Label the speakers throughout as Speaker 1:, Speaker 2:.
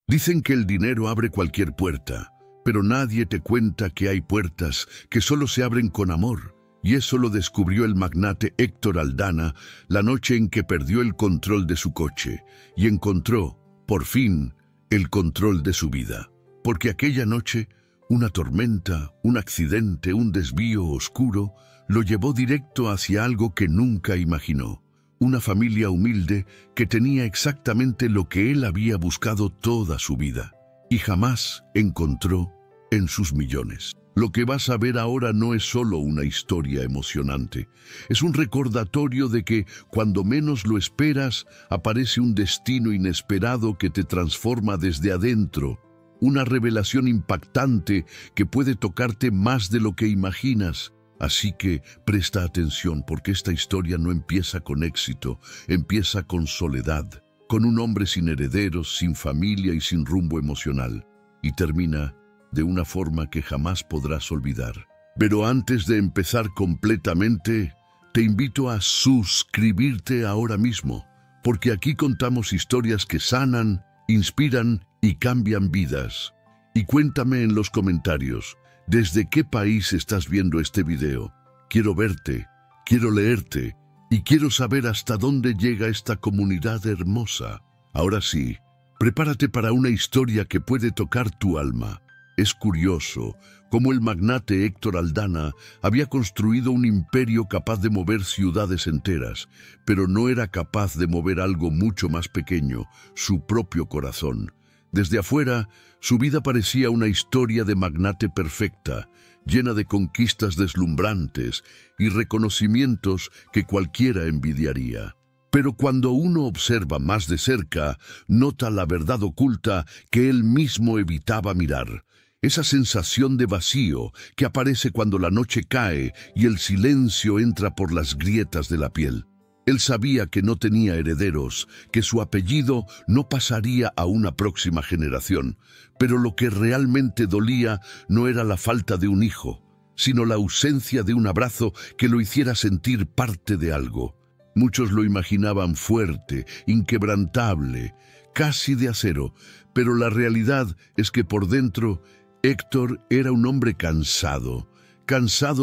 Speaker 1: Dicen que el dinero abre cualquier puerta, pero nadie te cuenta que hay puertas que solo se abren con amor. Y eso lo descubrió el magnate Héctor Aldana la noche en que perdió el control de su coche y encontró, por fin, el control de su vida. Porque aquella noche, una tormenta, un accidente, un desvío oscuro, lo llevó directo hacia algo que nunca imaginó. Una familia humilde que tenía exactamente lo que él había buscado toda su vida y jamás encontró en sus millones. Lo que vas a ver ahora no es solo una historia emocionante, es un recordatorio de que cuando menos lo esperas aparece un destino inesperado que te transforma desde adentro, una revelación impactante que puede tocarte más de lo que imaginas. Así que presta atención porque esta historia no empieza con éxito, empieza con soledad, con un hombre sin herederos, sin familia y sin rumbo emocional, y termina de una forma que jamás podrás olvidar. Pero antes de empezar completamente, te invito a suscribirte ahora mismo, porque aquí contamos historias que sanan, inspiran y cambian vidas. Y cuéntame en los comentarios, ¿desde qué país estás viendo este video? Quiero verte, quiero leerte y quiero saber hasta dónde llega esta comunidad hermosa. Ahora sí, prepárate para una historia que puede tocar tu alma. Es curioso cómo el magnate Héctor Aldana había construido un imperio capaz de mover ciudades enteras, pero no era capaz de mover algo mucho más pequeño, su propio corazón. Desde afuera, su vida parecía una historia de magnate perfecta, llena de conquistas deslumbrantes y reconocimientos que cualquiera envidiaría. Pero cuando uno observa más de cerca, nota la verdad oculta que él mismo evitaba mirar. Esa sensación de vacío que aparece cuando la noche cae y el silencio entra por las grietas de la piel. Él sabía que no tenía herederos, que su apellido no pasaría a una próxima generación, pero lo que realmente dolía no era la falta de un hijo, sino la ausencia de un abrazo que lo hiciera sentir parte de algo. Muchos lo imaginaban fuerte, inquebrantable, casi de acero, pero la realidad es que por dentro Héctor era un hombre cansado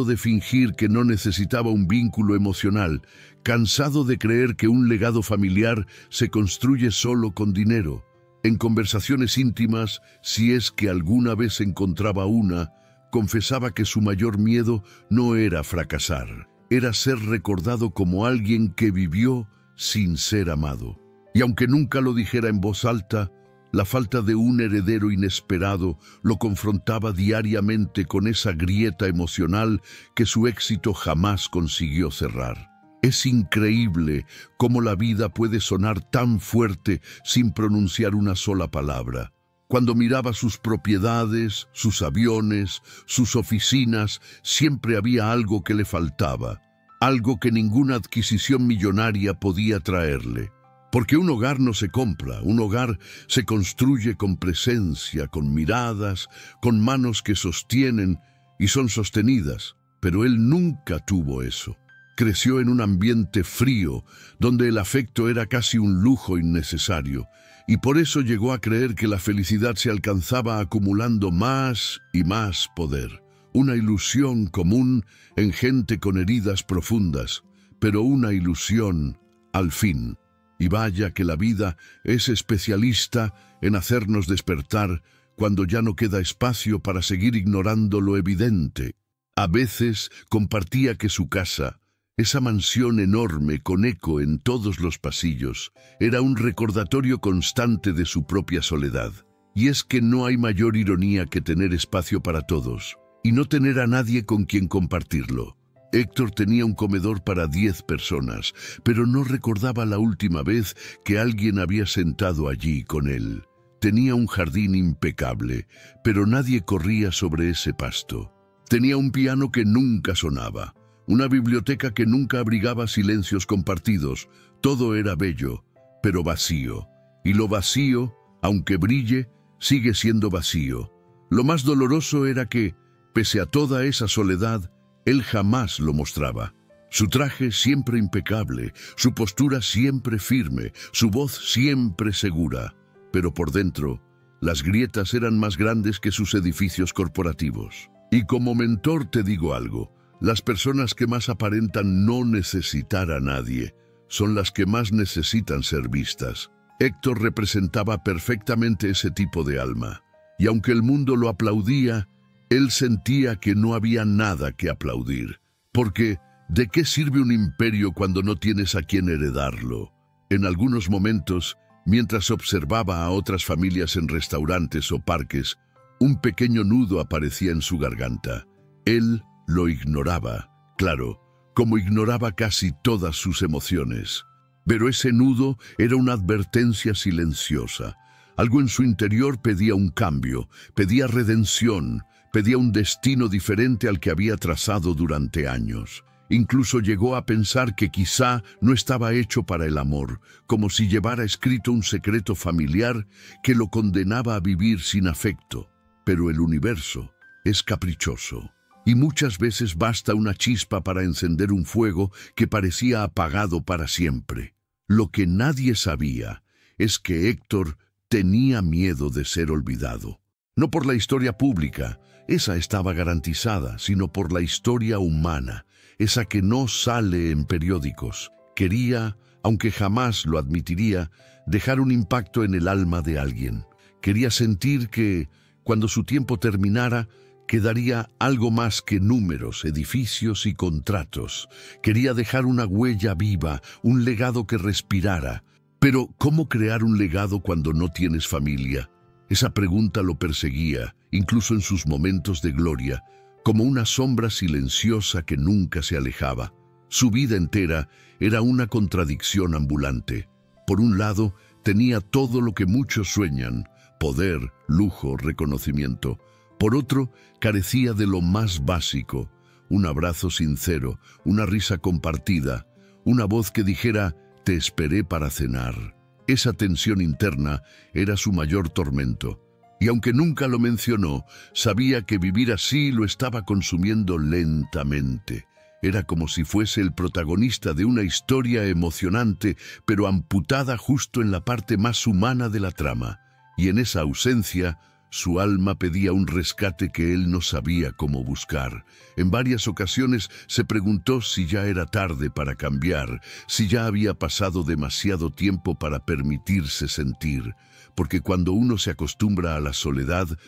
Speaker 1: de fingir que no necesitaba un vínculo emocional, cansado de creer que un legado familiar se construye solo con dinero. En conversaciones íntimas, si es que alguna vez encontraba una, confesaba que su mayor miedo no era fracasar, era ser recordado como alguien que vivió sin ser amado. Y aunque nunca lo dijera en voz alta, la falta de un heredero inesperado lo confrontaba diariamente con esa grieta emocional que su éxito jamás consiguió cerrar. Es increíble cómo la vida puede sonar tan fuerte sin pronunciar una sola palabra. Cuando miraba sus propiedades, sus aviones, sus oficinas, siempre había algo que le faltaba, algo que ninguna adquisición millonaria podía traerle. Porque un hogar no se compra, un hogar se construye con presencia, con miradas, con manos que sostienen y son sostenidas. Pero él nunca tuvo eso. Creció en un ambiente frío, donde el afecto era casi un lujo innecesario, y por eso llegó a creer que la felicidad se alcanzaba acumulando más y más poder. Una ilusión común en gente con heridas profundas, pero una ilusión al fin. Y vaya que la vida es especialista en hacernos despertar cuando ya no queda espacio para seguir ignorando lo evidente. A veces compartía que su casa, esa mansión enorme con eco en todos los pasillos, era un recordatorio constante de su propia soledad. Y es que no hay mayor ironía que tener espacio para todos y no tener a nadie con quien compartirlo. Héctor tenía un comedor para 10 personas, pero no recordaba la última vez que alguien había sentado allí con él. Tenía un jardín impecable, pero nadie corría sobre ese pasto. Tenía un piano que nunca sonaba, una biblioteca que nunca abrigaba silencios compartidos. Todo era bello, pero vacío. Y lo vacío, aunque brille, sigue siendo vacío. Lo más doloroso era que, pese a toda esa soledad, él jamás lo mostraba. Su traje siempre impecable, su postura siempre firme, su voz siempre segura. Pero por dentro Las grietas eran más grandes que sus edificios corporativos. Y como mentor te digo algo, las personas que más aparentan no necesitar a nadie son las que más necesitan ser vistas. Héctor representaba perfectamente ese tipo de alma, y aunque el mundo lo aplaudía, él sentía que no había nada que aplaudir, porque ¿de qué sirve un imperio cuando no tienes a quien heredarlo? En algunos momentos, mientras observaba a otras familias en restaurantes o parques, un pequeño nudo aparecía en su garganta. Él lo ignoraba, claro, como ignoraba casi todas sus emociones. Pero ese nudo era una advertencia silenciosa. Algo en su interior pedía un cambio, pedía redención, pedía un destino diferente al que había trazado durante años. Incluso llegó a pensar que quizá no estaba hecho para el amor, como si llevara escrito un secreto familiar que lo condenaba a vivir sin afecto. Pero el universo es caprichoso, y muchas veces basta una chispa para encender un fuego que parecía apagado para siempre. Lo que nadie sabía es que Héctor tenía miedo de ser olvidado. No por la historia pública, esa estaba garantizada, sino por la historia humana, esa que no sale en periódicos. Quería, aunque jamás lo admitiría, dejar un impacto en el alma de alguien. Quería sentir que, cuando su tiempo terminara, quedaría algo más que números, edificios y contratos. Quería dejar una huella viva, un legado que respirara. Pero, ¿cómo crear un legado cuando no tienes familia? Esa pregunta lo perseguía, incluso en sus momentos de gloria, como una sombra silenciosa que nunca se alejaba. Su vida entera era una contradicción ambulante. Por un lado, tenía todo lo que muchos sueñan: poder, lujo, reconocimiento. Por otro, carecía de lo más básico: un abrazo sincero, una risa compartida, una voz que dijera «te esperé para cenar». Esa tensión interna era su mayor tormento. Y aunque nunca lo mencionó, sabía que vivir así lo estaba consumiendo lentamente. Era como si fuese el protagonista de una historia emocionante, pero amputada justo en la parte más humana de la trama. Y en esa ausencia, su alma pedía un rescate que él no sabía cómo buscar. En varias ocasiones se preguntó si ya era tarde para cambiar, si ya había pasado demasiado tiempo para permitirse sentir. Porque cuando uno se acostumbra a la soledad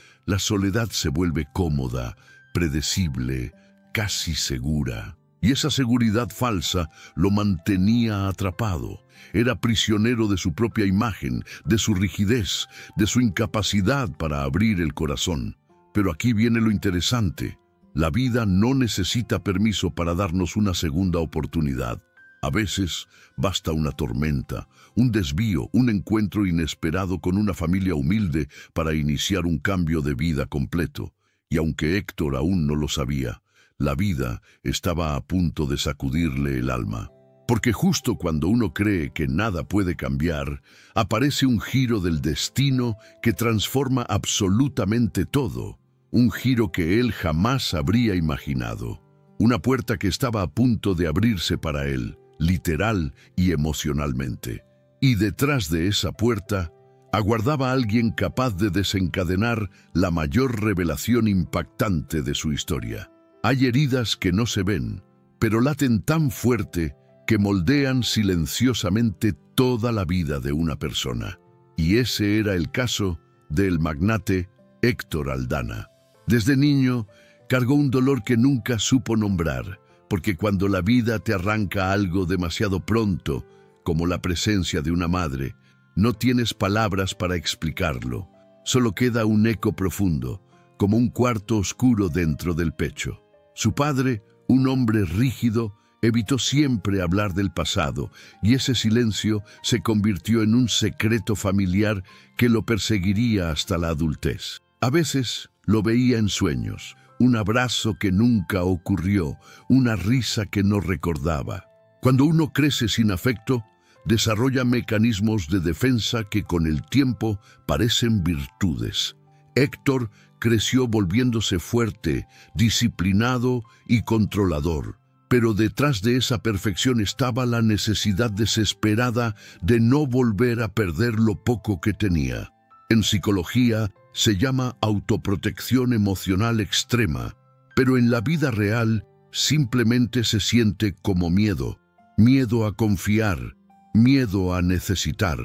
Speaker 1: se vuelve cómoda, predecible, casi segura. Y esa seguridad falsa lo mantenía atrapado. Era prisionero de su propia imagen, de su rigidez, de su incapacidad para abrir el corazón. Pero aquí viene lo interesante. La vida no necesita permiso para darnos una segunda oportunidad. A veces basta una tormenta, un desvío, un encuentro inesperado con una familia humilde para iniciar un cambio de vida completo. Y aunque Héctor aún no lo sabía, la vida estaba a punto de sacudirle el alma. Porque justo cuando uno cree que nada puede cambiar, aparece un giro del destino que transforma absolutamente todo. Un giro que él jamás habría imaginado. Una puerta que estaba a punto de abrirse para él, literal y emocionalmente. Y detrás de esa puerta aguardaba a alguien capaz de desencadenar la mayor revelación impactante de su historia. Hay heridas que no se ven, pero laten tan fuerte que moldean silenciosamente toda la vida de una persona. Y ese era el caso del magnate Héctor Aldana. Desde niño cargó un dolor que nunca supo nombrar, porque cuando la vida te arranca algo demasiado pronto, como la presencia de una madre, no tienes palabras para explicarlo. Solo queda un eco profundo, como un cuarto oscuro dentro del pecho. Su padre, un hombre rígido, evitó siempre hablar del pasado, y ese silencio se convirtió en un secreto familiar que lo perseguiría hasta la adultez. A veces lo veía en sueños, un abrazo que nunca ocurrió, una risa que no recordaba. Cuando uno crece sin afecto, desarrolla mecanismos de defensa que con el tiempo parecen virtudes. Héctor creció volviéndose fuerte, disciplinado y controlador. Pero detrás de esa perfección estaba la necesidad desesperada de no volver a perder lo poco que tenía. En psicología se llama autoprotección emocional extrema, pero en la vida real simplemente se siente como miedo. Miedo a confiar, miedo a necesitar,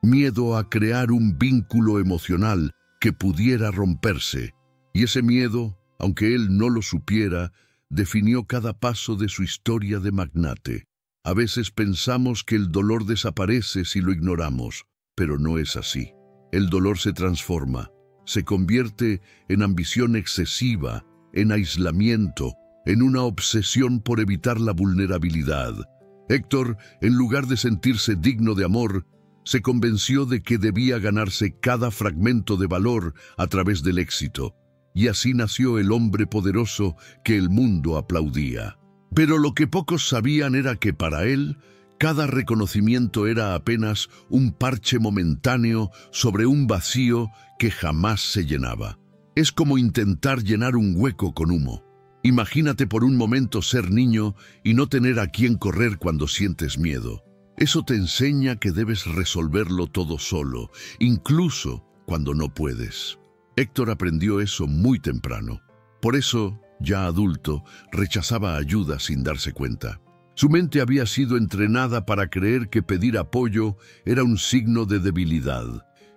Speaker 1: miedo a crear un vínculo emocional que pudiera romperse. Y ese miedo, aunque él no lo supiera, definió cada paso de su historia de magnate. A veces pensamos que el dolor desaparece si lo ignoramos, pero no es así. El dolor se transforma, se convierte en ambición excesiva, en aislamiento, en una obsesión por evitar la vulnerabilidad. Héctor, en lugar de sentirse digno de amor, se convenció de que debía ganarse cada fragmento de valor a través del éxito, y así nació el hombre poderoso que el mundo aplaudía. Pero lo que pocos sabían era que para él, cada reconocimiento era apenas un parche momentáneo sobre un vacío que jamás se llenaba. Es como intentar llenar un hueco con humo. Imagínate por un momento ser niño y no tener a quién correr cuando sientes miedo. Eso te enseña que debes resolverlo todo solo, incluso cuando no puedes. Héctor aprendió eso muy temprano. Por eso, ya adulto, rechazaba ayuda sin darse cuenta. Su mente había sido entrenada para creer que pedir apoyo era un signo de debilidad.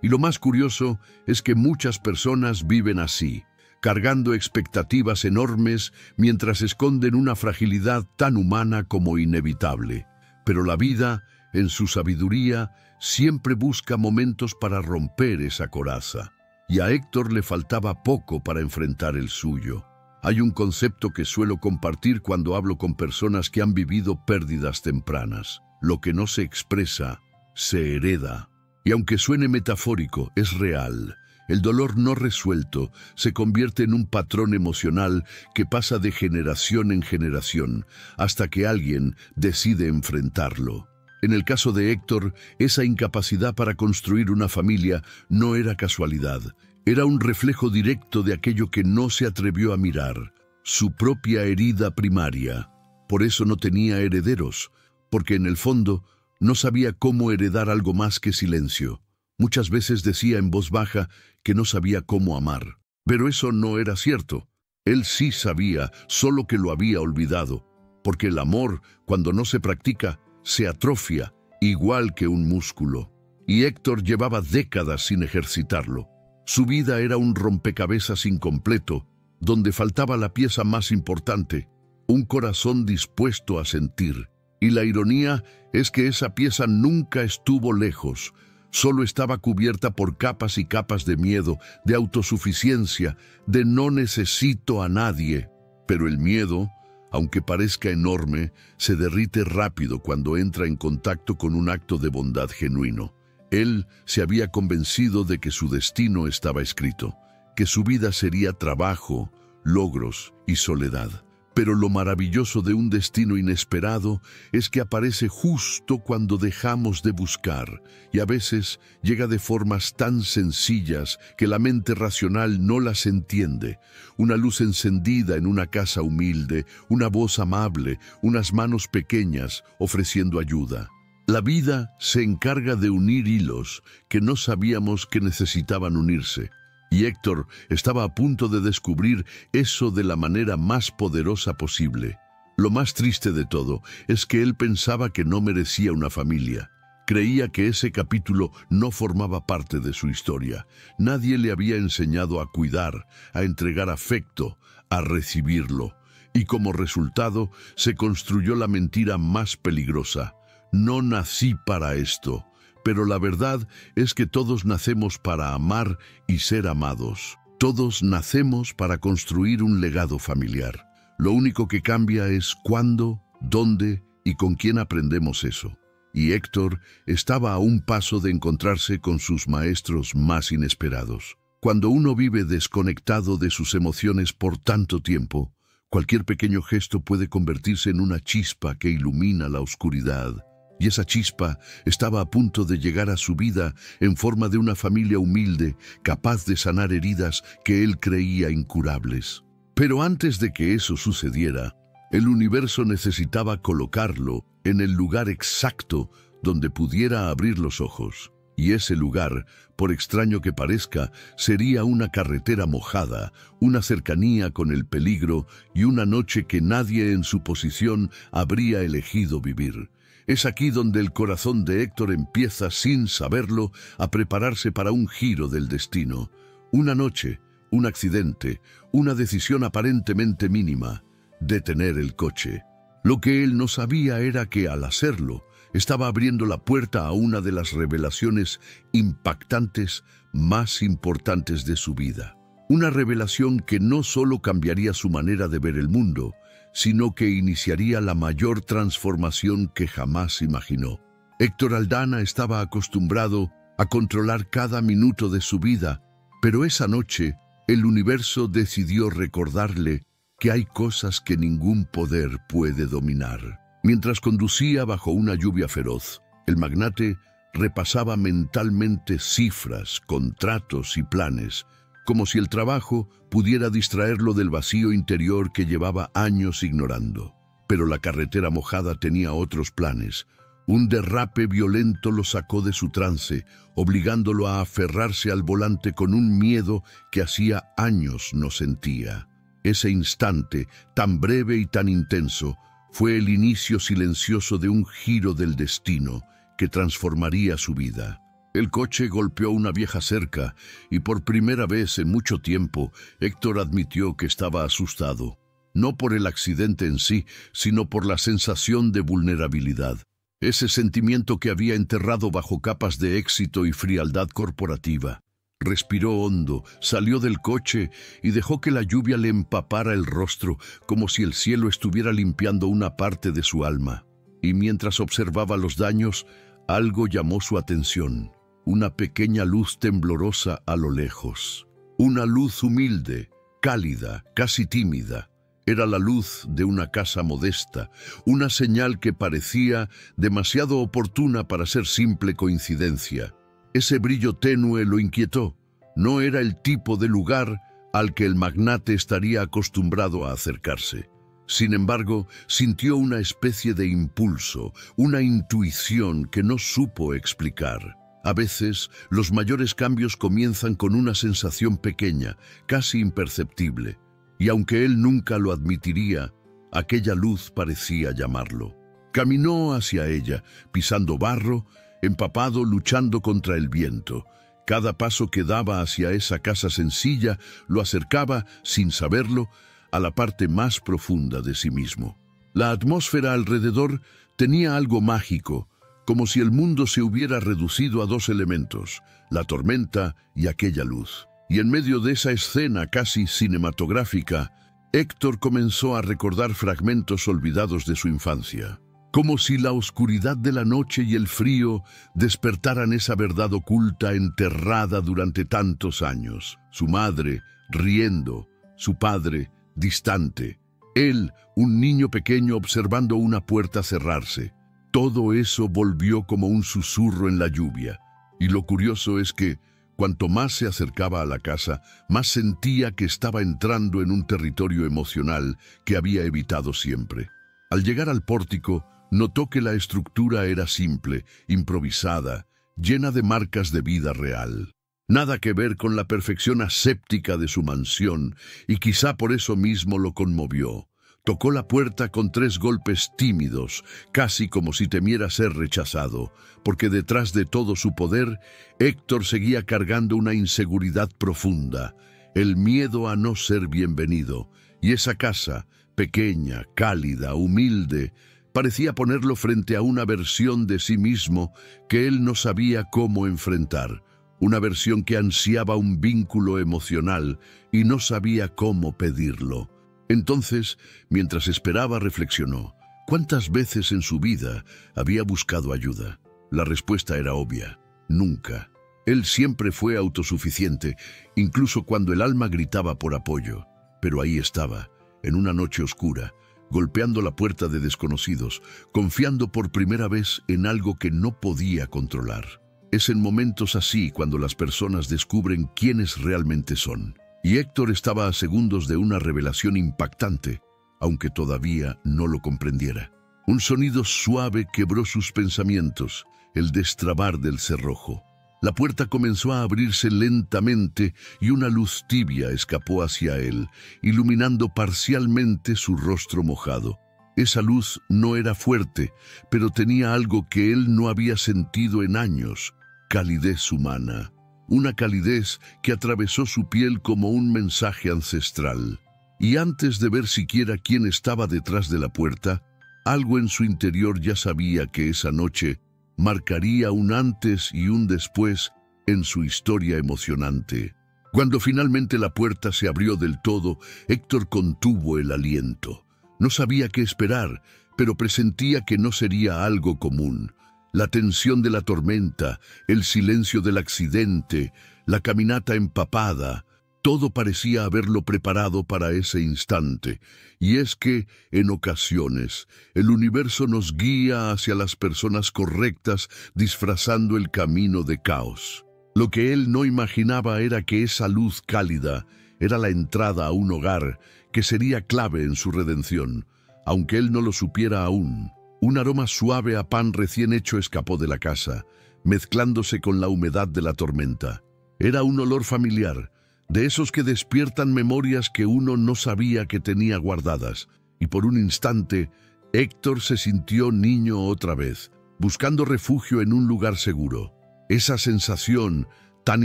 Speaker 1: Y lo más curioso es que muchas personas viven así, cargando expectativas enormes mientras esconden una fragilidad tan humana como inevitable. Pero la vida, en su sabiduría, siempre busca momentos para romper esa coraza. Y a Héctor le faltaba poco para enfrentar el suyo. Hay un concepto que suelo compartir cuando hablo con personas que han vivido pérdidas tempranas. Lo que no se expresa, se hereda. Y aunque suene metafórico, es real. El dolor no resuelto se convierte en un patrón emocional que pasa de generación en generación, hasta que alguien decide enfrentarlo. En el caso de Héctor, esa incapacidad para construir una familia no era casualidad. Era un reflejo directo de aquello que no se atrevió a mirar, su propia herida primaria. Por eso no tenía herederos, porque en el fondo no sabía cómo heredar algo más que silencio. Muchas veces decía en voz baja que no sabía cómo amar. Pero eso no era cierto. Él sí sabía, solo que lo había olvidado. Porque el amor, cuando no se practica, se atrofia, igual que un músculo. Y Héctor llevaba décadas sin ejercitarlo. Su vida era un rompecabezas incompleto, donde faltaba la pieza más importante, un corazón dispuesto a sentir. Y la ironía es que esa pieza nunca estuvo lejos, solo estaba cubierta por capas y capas de miedo, de autosuficiencia, de no necesito a nadie. Pero el miedo, aunque parezca enorme, se derrite rápido cuando entra en contacto con un acto de bondad genuino. Él se había convencido de que su destino estaba escrito, que su vida sería trabajo, logros y soledad. Pero lo maravilloso de un destino inesperado es que aparece justo cuando dejamos de buscar, y a veces llega de formas tan sencillas que la mente racional no las entiende. Una luz encendida en una casa humilde, una voz amable, unas manos pequeñas ofreciendo ayuda. La vida se encarga de unir hilos que no sabíamos que necesitaban unirse. Y Héctor estaba a punto de descubrir eso de la manera más poderosa posible. Lo más triste de todo es que él pensaba que no merecía una familia. Creía que ese capítulo no formaba parte de su historia. Nadie le había enseñado a cuidar, a entregar afecto, a recibirlo. Y como resultado, se construyó la mentira más peligrosa. No nací para esto. Pero la verdad es que todos nacemos para amar y ser amados. Todos nacemos para construir un legado familiar. Lo único que cambia es cuándo, dónde y con quién aprendemos eso. Y Héctor estaba a un paso de encontrarse con sus maestros más inesperados. Cuando uno vive desconectado de sus emociones por tanto tiempo, cualquier pequeño gesto puede convertirse en una chispa que ilumina la oscuridad. Y esa chispa estaba a punto de llegar a su vida en forma de una familia humilde, capaz de sanar heridas que él creía incurables. Pero antes de que eso sucediera, el universo necesitaba colocarlo en el lugar exacto donde pudiera abrir los ojos. Y ese lugar, por extraño que parezca, sería una carretera mojada, una cercanía con el peligro y una noche que nadie en su posición habría elegido vivir. Es aquí donde el corazón de Héctor empieza, sin saberlo, a prepararse para un giro del destino. Una noche, un accidente, una decisión aparentemente mínima: detener el coche. Lo que él no sabía era que, al hacerlo, estaba abriendo la puerta a una de las revelaciones impactantes más importantes de su vida. Una revelación que no solo cambiaría su manera de ver el mundo, sino que iniciaría la mayor transformación que jamás imaginó. Héctor Aldana estaba acostumbrado a controlar cada minuto de su vida, pero esa noche el universo decidió recordarle que hay cosas que ningún poder puede dominar. Mientras conducía bajo una lluvia feroz, el magnate repasaba mentalmente cifras, contratos y planes, como si el trabajo pudiera distraerlo del vacío interior que llevaba años ignorando. Pero la carretera mojada tenía otros planes. Un derrape violento lo sacó de su trance, obligándolo a aferrarse al volante con un miedo que hacía años no sentía. Ese instante, tan breve y tan intenso, fue el inicio silencioso de un giro del destino que transformaría su vida. El coche golpeó una vieja cerca y por primera vez en mucho tiempo Héctor admitió que estaba asustado, no por el accidente en sí, sino por la sensación de vulnerabilidad. Ese sentimiento que había enterrado bajo capas de éxito y frialdad corporativa. Respiró hondo, salió del coche y dejó que la lluvia le empapara el rostro, como si el cielo estuviera limpiando una parte de su alma. Y mientras observaba los daños, algo llamó su atención. Una pequeña luz temblorosa a lo lejos. Una luz humilde, cálida, casi tímida. Era la luz de una casa modesta, una señal que parecía demasiado oportuna para ser simple coincidencia. Ese brillo tenue lo inquietó. No era el tipo de lugar al que el magnate estaría acostumbrado a acercarse. Sin embargo, sintió una especie de impulso, una intuición que no supo explicar. A veces, los mayores cambios comienzan con una sensación pequeña, casi imperceptible. Y aunque él nunca lo admitiría, aquella luz parecía llamarlo. Caminó hacia ella, pisando barro, empapado, luchando contra el viento. Cada paso que daba hacia esa casa sencilla lo acercaba, sin saberlo, a la parte más profunda de sí mismo. La atmósfera alrededor tenía algo mágico, como si el mundo se hubiera reducido a dos elementos, la tormenta y aquella luz. Y en medio de esa escena casi cinematográfica, Héctor comenzó a recordar fragmentos olvidados de su infancia. Como si la oscuridad de la noche y el frío despertaran esa verdad oculta enterrada durante tantos años. Su madre, riendo, su padre, distante. Él, un niño pequeño observando una puerta cerrarse. Todo eso volvió como un susurro en la lluvia. Y lo curioso es que, cuanto más se acercaba a la casa, más sentía que estaba entrando en un territorio emocional que había evitado siempre. Al llegar al pórtico, notó que la estructura era simple, improvisada, llena de marcas de vida real. Nada que ver con la perfección aséptica de su mansión, y quizá por eso mismo lo conmovió. Tocó la puerta con 3 golpes tímidos, casi como si temiera ser rechazado, porque detrás de todo su poder, Héctor seguía cargando una inseguridad profunda, el miedo a no ser bienvenido, y esa casa, pequeña, cálida, humilde, parecía ponerlo frente a una versión de sí mismo que él no sabía cómo enfrentar, una versión que ansiaba un vínculo emocional y no sabía cómo pedirlo. Entonces, mientras esperaba, reflexionó. ¿Cuántas veces en su vida había buscado ayuda? La respuesta era obvia: nunca. Él siempre fue autosuficiente, incluso cuando el alma gritaba por apoyo. Pero ahí estaba, en una noche oscura, golpeando la puerta de desconocidos, confiando por primera vez en algo que no podía controlar. Es en momentos así cuando las personas descubren quiénes realmente son. Y Héctor estaba a segundos de una revelación impactante, aunque todavía no lo comprendiera. Un sonido suave quebró sus pensamientos, el destrabar del cerrojo. La puerta comenzó a abrirse lentamente y una luz tibia escapó hacia él, iluminando parcialmente su rostro mojado. Esa luz no era fuerte, pero tenía algo que él no había sentido en años: calidez humana. Una calidez que atravesó su piel como un mensaje ancestral. Y antes de ver siquiera quién estaba detrás de la puerta, algo en su interior ya sabía que esa noche marcaría un antes y un después en su historia emocionante. Cuando finalmente la puerta se abrió del todo, Héctor contuvo el aliento. No sabía qué esperar, pero presentía que no sería algo común. La tensión de la tormenta, el silencio del accidente, la caminata empapada, todo parecía haberlo preparado para ese instante. Y es que, en ocasiones, el universo nos guía hacia las personas correctas disfrazando el camino de caos. Lo que él no imaginaba era que esa luz cálida era la entrada a un hogar que sería clave en su redención, aunque él no lo supiera aún. Un aroma suave a pan recién hecho escapó de la casa, mezclándose con la humedad de la tormenta. Era un olor familiar, de esos que despiertan memorias que uno no sabía que tenía guardadas, y por un instante Héctor se sintió niño otra vez, buscando refugio en un lugar seguro. Esa sensación, tan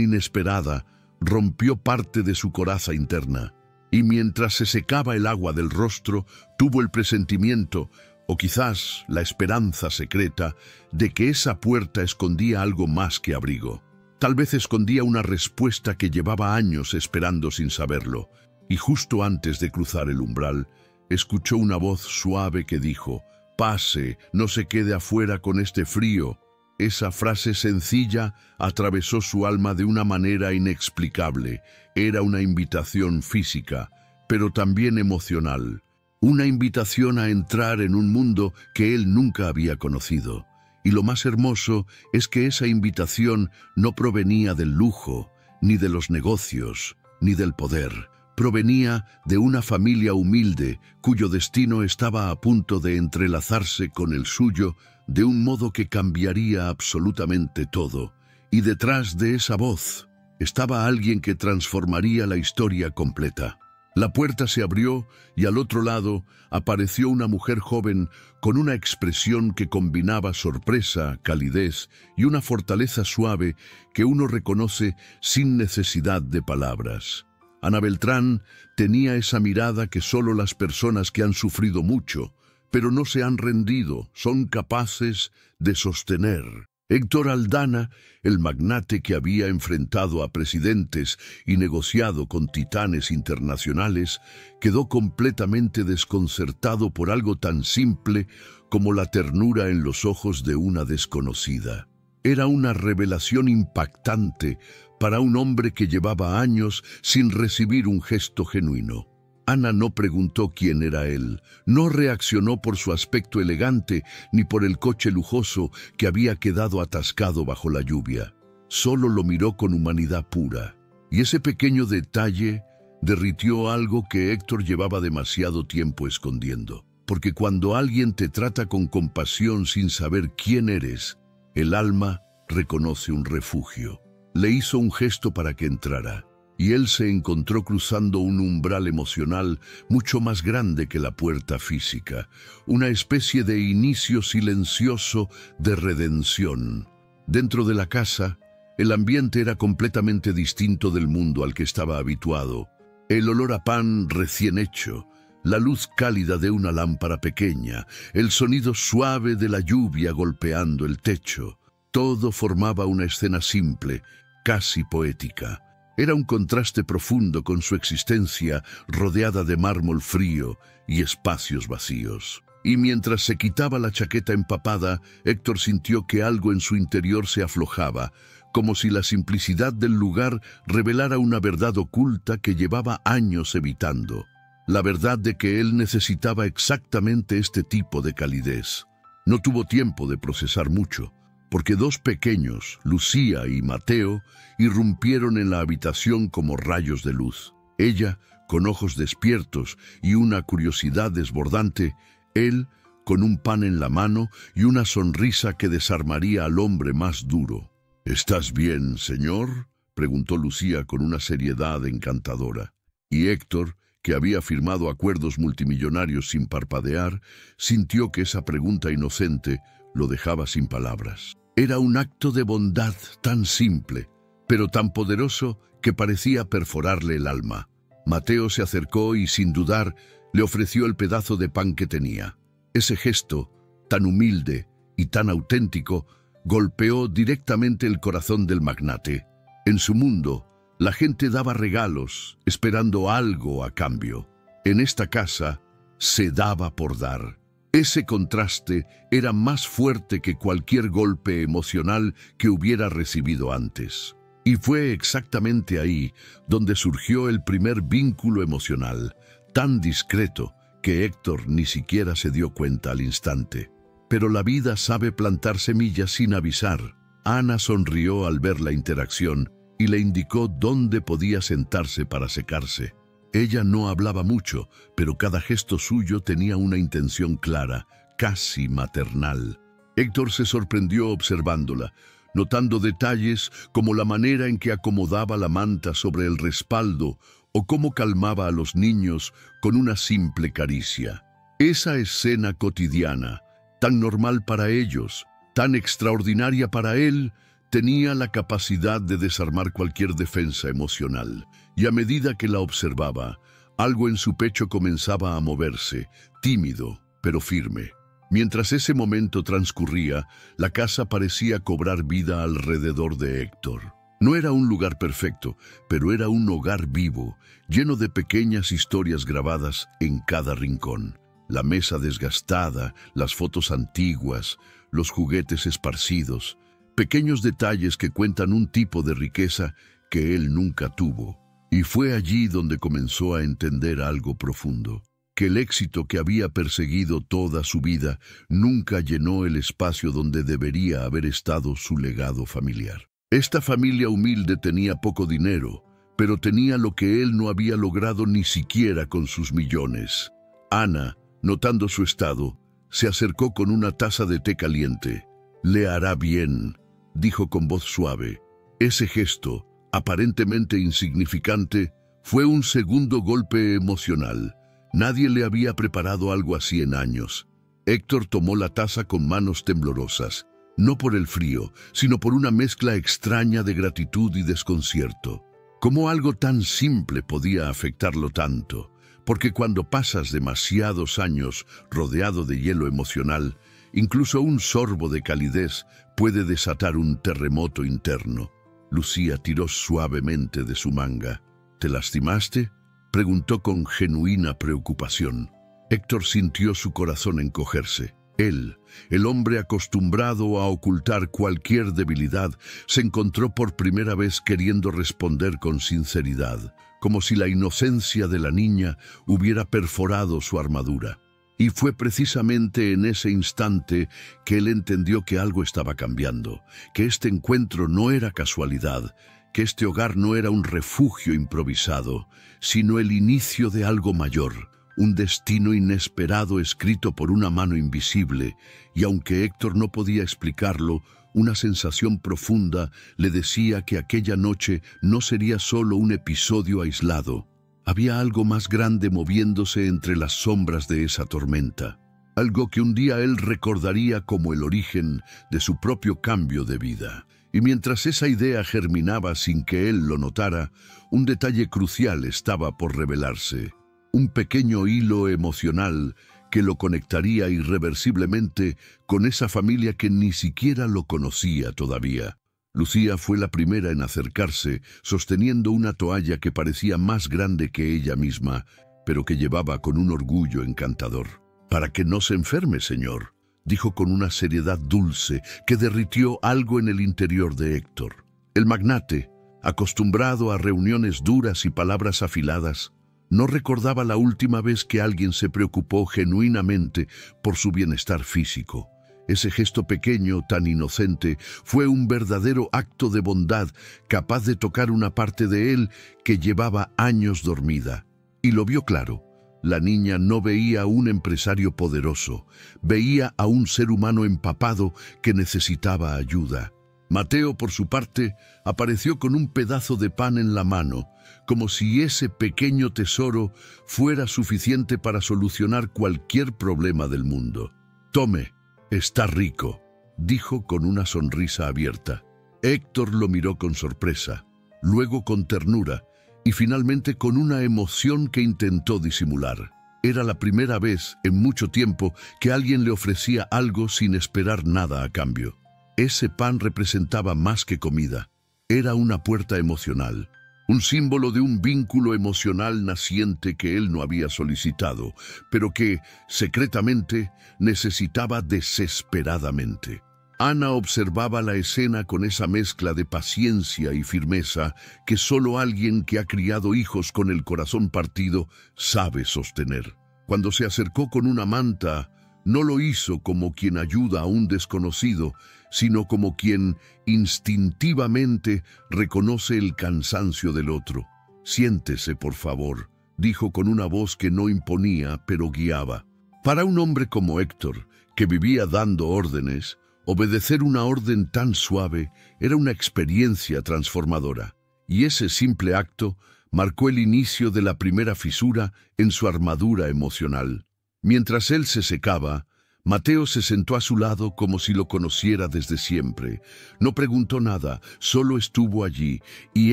Speaker 1: inesperada, rompió parte de su coraza interna, y mientras se secaba el agua del rostro, tuvo el presentimiento, o quizás la esperanza secreta, de que esa puerta escondía algo más que abrigo. Tal vez escondía una respuesta que llevaba años esperando sin saberlo, y justo antes de cruzar el umbral, escuchó una voz suave que dijo: «Pase, no se quede afuera con este frío». Esa frase sencilla atravesó su alma de una manera inexplicable. Era una invitación física, pero también emocional. Una invitación a entrar en un mundo que él nunca había conocido. Y lo más hermoso es que esa invitación no provenía del lujo, ni de los negocios, ni del poder. Provenía de una familia humilde cuyo destino estaba a punto de entrelazarse con el suyo de un modo que cambiaría absolutamente todo. Y detrás de esa voz estaba alguien que transformaría la historia completa. La puerta se abrió y al otro lado apareció una mujer joven con una expresión que combinaba sorpresa, calidez y una fortaleza suave que uno reconoce sin necesidad de palabras. Ana Beltrán tenía esa mirada que solo las personas que han sufrido mucho, pero no se han rendido, son capaces de sostener. Héctor Aldana, el magnate que había enfrentado a presidentes y negociado con titanes internacionales, quedó completamente desconcertado por algo tan simple como la ternura en los ojos de una desconocida. Era una revelación impactante para un hombre que llevaba años sin recibir un gesto genuino. Ana no preguntó quién era él, no reaccionó por su aspecto elegante ni por el coche lujoso que había quedado atascado bajo la lluvia. Solo lo miró con humanidad pura. Y ese pequeño detalle derritió algo que Héctor llevaba demasiado tiempo escondiendo. Porque cuando alguien te trata con compasión sin saber quién eres, el alma reconoce un refugio. Le hizo un gesto para que entrara. Y él se encontró cruzando un umbral emocional mucho más grande que la puerta física, una especie de inicio silencioso de redención. Dentro de la casa, el ambiente era completamente distinto del mundo al que estaba habituado. El olor a pan recién hecho, la luz cálida de una lámpara pequeña, el sonido suave de la lluvia golpeando el techo, todo formaba una escena simple, casi poética. Era un contraste profundo con su existencia rodeada de mármol frío y espacios vacíos. Y mientras se quitaba la chaqueta empapada, Héctor sintió que algo en su interior se aflojaba, como si la simplicidad del lugar revelara una verdad oculta que llevaba años evitando. La verdad de que él necesitaba exactamente este tipo de calidez. No tuvo tiempo de procesar mucho, porque dos pequeños, Lucía y Mateo, irrumpieron en la habitación como rayos de luz. Ella, con ojos despiertos y una curiosidad desbordante, él, con un pan en la mano y una sonrisa que desarmaría al hombre más duro. ¿Estás bien, señor?, preguntó Lucía con una seriedad encantadora. Y Héctor, que había firmado acuerdos multimillonarios sin parpadear, sintió que esa pregunta inocente lo dejaba sin palabras. Era un acto de bondad tan simple, pero tan poderoso que parecía perforarle el alma. Mateo se acercó y, sin dudar, le ofreció el pedazo de pan que tenía. Ese gesto, tan humilde y tan auténtico, golpeó directamente el corazón del magnate. En su mundo, la gente daba regalos, esperando algo a cambio. En esta casa, se daba por dar. Ese contraste era más fuerte que cualquier golpe emocional que hubiera recibido antes. Y fue exactamente ahí donde surgió el primer vínculo emocional, tan discreto que Héctor ni siquiera se dio cuenta al instante. Pero la vida sabe plantar semillas sin avisar. Ana sonrió al ver la interacción y le indicó dónde podía sentarse para secarse. Ella no hablaba mucho, pero cada gesto suyo tenía una intención clara, casi maternal. Héctor se sorprendió observándola, notando detalles como la manera en que acomodaba la manta sobre el respaldo o cómo calmaba a los niños con una simple caricia. Esa escena cotidiana, tan normal para ellos, tan extraordinaria para él, tenía la capacidad de desarmar cualquier defensa emocional, y a medida que la observaba, algo en su pecho comenzaba a moverse, tímido, pero firme. Mientras ese momento transcurría, la casa parecía cobrar vida alrededor de Héctor. No era un lugar perfecto, pero era un hogar vivo, lleno de pequeñas historias grabadas en cada rincón. La mesa desgastada, las fotos antiguas, los juguetes esparcidos, pequeños detalles que cuentan un tipo de riqueza que él nunca tuvo. Y fue allí donde comenzó a entender algo profundo, que el éxito que había perseguido toda su vida nunca llenó el espacio donde debería haber estado su legado familiar. Esta familia humilde tenía poco dinero, pero tenía lo que él no había logrado ni siquiera con sus millones. Ana, notando su estado, se acercó con una taza de té caliente. «Le hará bien», dijo con voz suave. Ese gesto, aparentemente insignificante, fue un segundo golpe emocional. Nadie le había preparado algo así en años. Héctor tomó la taza con manos temblorosas, no por el frío, sino por una mezcla extraña de gratitud y desconcierto. ¿Cómo algo tan simple podía afectarlo tanto? Porque cuando pasas demasiados años rodeado de hielo emocional, incluso un sorbo de calidez puede desatar un terremoto interno. Lucía tiró suavemente de su manga. «¿Te lastimaste?», preguntó con genuina preocupación. Héctor sintió su corazón encogerse. Él, el hombre acostumbrado a ocultar cualquier debilidad, se encontró por primera vez queriendo responder con sinceridad, como si la inocencia de la niña hubiera perforado su armadura. Y fue precisamente en ese instante que él entendió que algo estaba cambiando, que este encuentro no era casualidad, que este hogar no era un refugio improvisado, sino el inicio de algo mayor, un destino inesperado escrito por una mano invisible, y aunque Héctor no podía explicarlo, una sensación profunda le decía que aquella noche no sería solo un episodio aislado. Había algo más grande moviéndose entre las sombras de esa tormenta, algo que un día él recordaría como el origen de su propio cambio de vida. Y mientras esa idea germinaba sin que él lo notara, un detalle crucial estaba por revelarse, un pequeño hilo emocional que lo conectaría irreversiblemente con esa familia que ni siquiera lo conocía todavía. Lucía fue la primera en acercarse, sosteniendo una toalla que parecía más grande que ella misma, pero que llevaba con un orgullo encantador. «Para que no se enferme, señor», dijo con una seriedad dulce que derritió algo en el interior de Héctor. El magnate, acostumbrado a reuniones duras y palabras afiladas, no recordaba la última vez que alguien se preocupó genuinamente por su bienestar físico. Ese gesto pequeño, tan inocente, fue un verdadero acto de bondad, capaz de tocar una parte de él que llevaba años dormida. Y lo vio claro. La niña no veía a un empresario poderoso, veía a un ser humano empapado que necesitaba ayuda. Mateo, por su parte, apareció con un pedazo de pan en la mano, como si ese pequeño tesoro fuera suficiente para solucionar cualquier problema del mundo. «Tome, está rico», dijo con una sonrisa abierta. Héctor lo miró con sorpresa, luego con ternura y finalmente con una emoción que intentó disimular. Era la primera vez en mucho tiempo que alguien le ofrecía algo sin esperar nada a cambio. Ese pan representaba más que comida. Era una puerta emocional, un símbolo de un vínculo emocional naciente que él no había solicitado, pero que, secretamente, necesitaba desesperadamente. Ana observaba la escena con esa mezcla de paciencia y firmeza que solo alguien que ha criado hijos con el corazón partido sabe sostener. Cuando se acercó con una manta, no lo hizo como quien ayuda a un desconocido, sino como quien instintivamente reconoce el cansancio del otro. «Siéntese, por favor», dijo con una voz que no imponía, pero guiaba. Para un hombre como Héctor, que vivía dando órdenes, obedecer una orden tan suave era una experiencia transformadora, y ese simple acto marcó el inicio de la primera fisura en su armadura emocional. Mientras él se secaba, Mateo se sentó a su lado como si lo conociera desde siempre. No preguntó nada, solo estuvo allí, y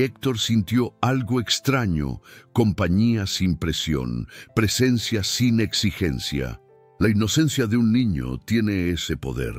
Speaker 1: Héctor sintió algo extraño: compañía sin presión, presencia sin exigencia. La inocencia de un niño tiene ese poder.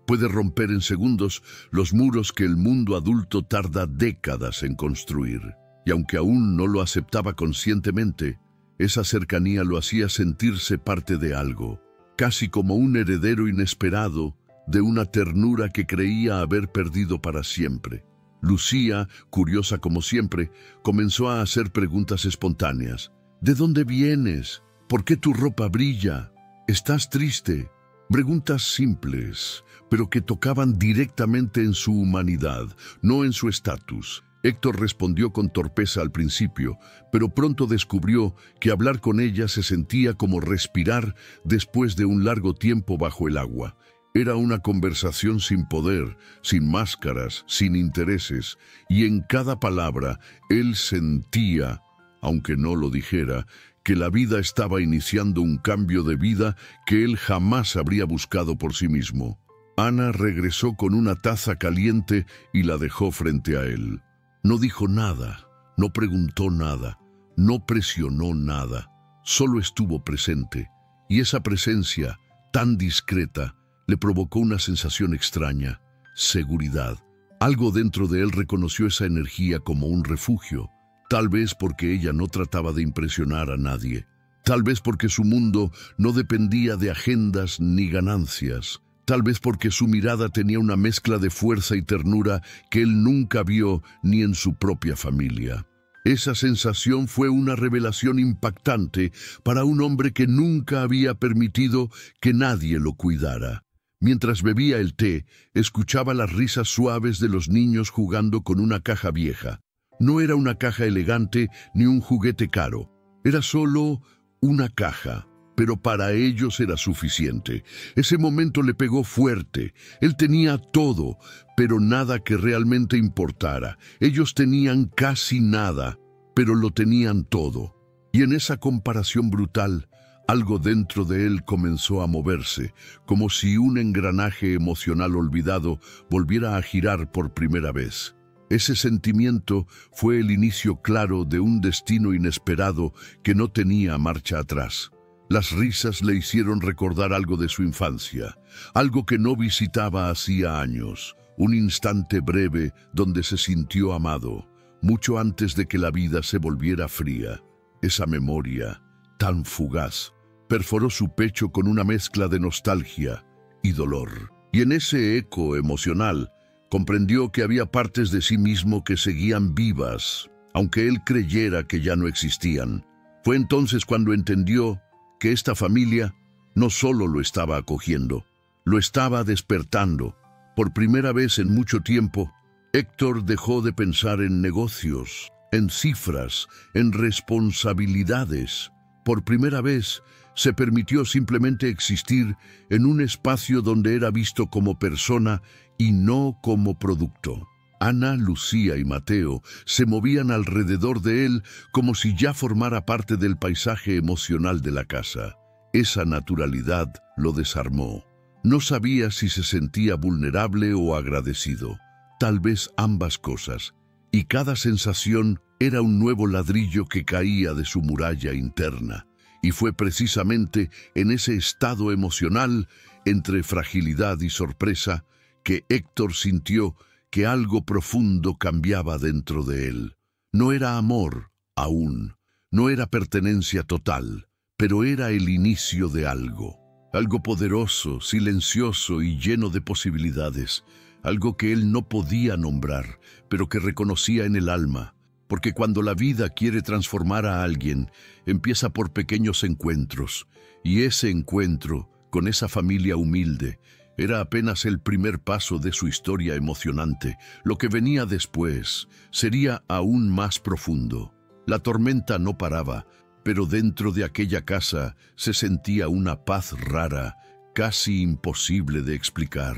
Speaker 1: Puede romper en segundos los muros que el mundo adulto tarda décadas en construir. Y aunque aún no lo aceptaba conscientemente, esa cercanía lo hacía sentirse parte de algo, casi como un heredero inesperado de una ternura que creía haber perdido para siempre. Lucía, curiosa como siempre, comenzó a hacer preguntas espontáneas. «¿De dónde vienes? ¿Por qué tu ropa brilla? ¿Estás triste?». Preguntas simples, pero que tocaban directamente en su humanidad, no en su estatus. Héctor respondió con torpeza al principio, pero pronto descubrió que hablar con ella se sentía como respirar después de un largo tiempo bajo el agua. Era una conversación sin poder, sin máscaras, sin intereses, y en cada palabra él sentía, aunque no lo dijera, que la vida estaba iniciando un cambio de vida que él jamás habría buscado por sí mismo. Ana regresó con una taza caliente y la dejó frente a él. No dijo nada, no preguntó nada, no presionó nada, solo estuvo presente, y esa presencia, tan discreta, le provocó una sensación extraña: seguridad. Algo dentro de él reconoció esa energía como un refugio, tal vez porque ella no trataba de impresionar a nadie, tal vez porque su mundo no dependía de agendas ni ganancias, tal vez porque su mirada tenía una mezcla de fuerza y ternura que él nunca vio ni en su propia familia. Esa sensación fue una revelación impactante para un hombre que nunca había permitido que nadie lo cuidara. Mientras bebía el té, escuchaba las risas suaves de los niños jugando con una caja vieja. No era una caja elegante ni un juguete caro, era solo una caja. Pero para ellos era suficiente. Ese momento le pegó fuerte. Él tenía todo, pero nada que realmente importara. Ellos tenían casi nada, pero lo tenían todo. Y en esa comparación brutal, algo dentro de él comenzó a moverse, como si un engranaje emocional olvidado volviera a girar por primera vez. Ese sentimiento fue el inicio claro de un destino inesperado que no tenía marcha atrás. Las risas le hicieron recordar algo de su infancia, algo que no visitaba hacía años, un instante breve donde se sintió amado, mucho antes de que la vida se volviera fría. Esa memoria, tan fugaz, perforó su pecho con una mezcla de nostalgia y dolor. Y en ese eco emocional, comprendió que había partes de sí mismo que seguían vivas, aunque él creyera que ya no existían. Fue entonces cuando entendió que esta familia no solo lo estaba acogiendo, lo estaba despertando. Por primera vez en mucho tiempo, Héctor dejó de pensar en negocios, en cifras, en responsabilidades. Por primera vez, Se permitió simplemente existir en un espacio donde era visto como persona y no como producto. Ana, Lucía y Mateo se movían alrededor de él como si ya formara parte del paisaje emocional de la casa. Esa naturalidad lo desarmó. No sabía si se sentía vulnerable o agradecido. Tal vez ambas cosas. Y cada sensación era un nuevo ladrillo que caía de su muralla interna. Y fue precisamente en ese estado emocional, entre fragilidad y sorpresa, que Héctor sintió que algo profundo cambiaba dentro de él. No era amor, aún. No era pertenencia total, pero era el inicio de algo. Algo poderoso, silencioso y lleno de posibilidades. Algo que él no podía nombrar, pero que reconocía en el alma. Porque cuando la vida quiere transformar a alguien, empieza por pequeños encuentros. Y ese encuentro, con esa familia humilde, era apenas el primer paso de su historia emocionante. Lo que venía después sería aún más profundo. La tormenta no paraba, pero dentro de aquella casa se sentía una paz rara, casi imposible de explicar.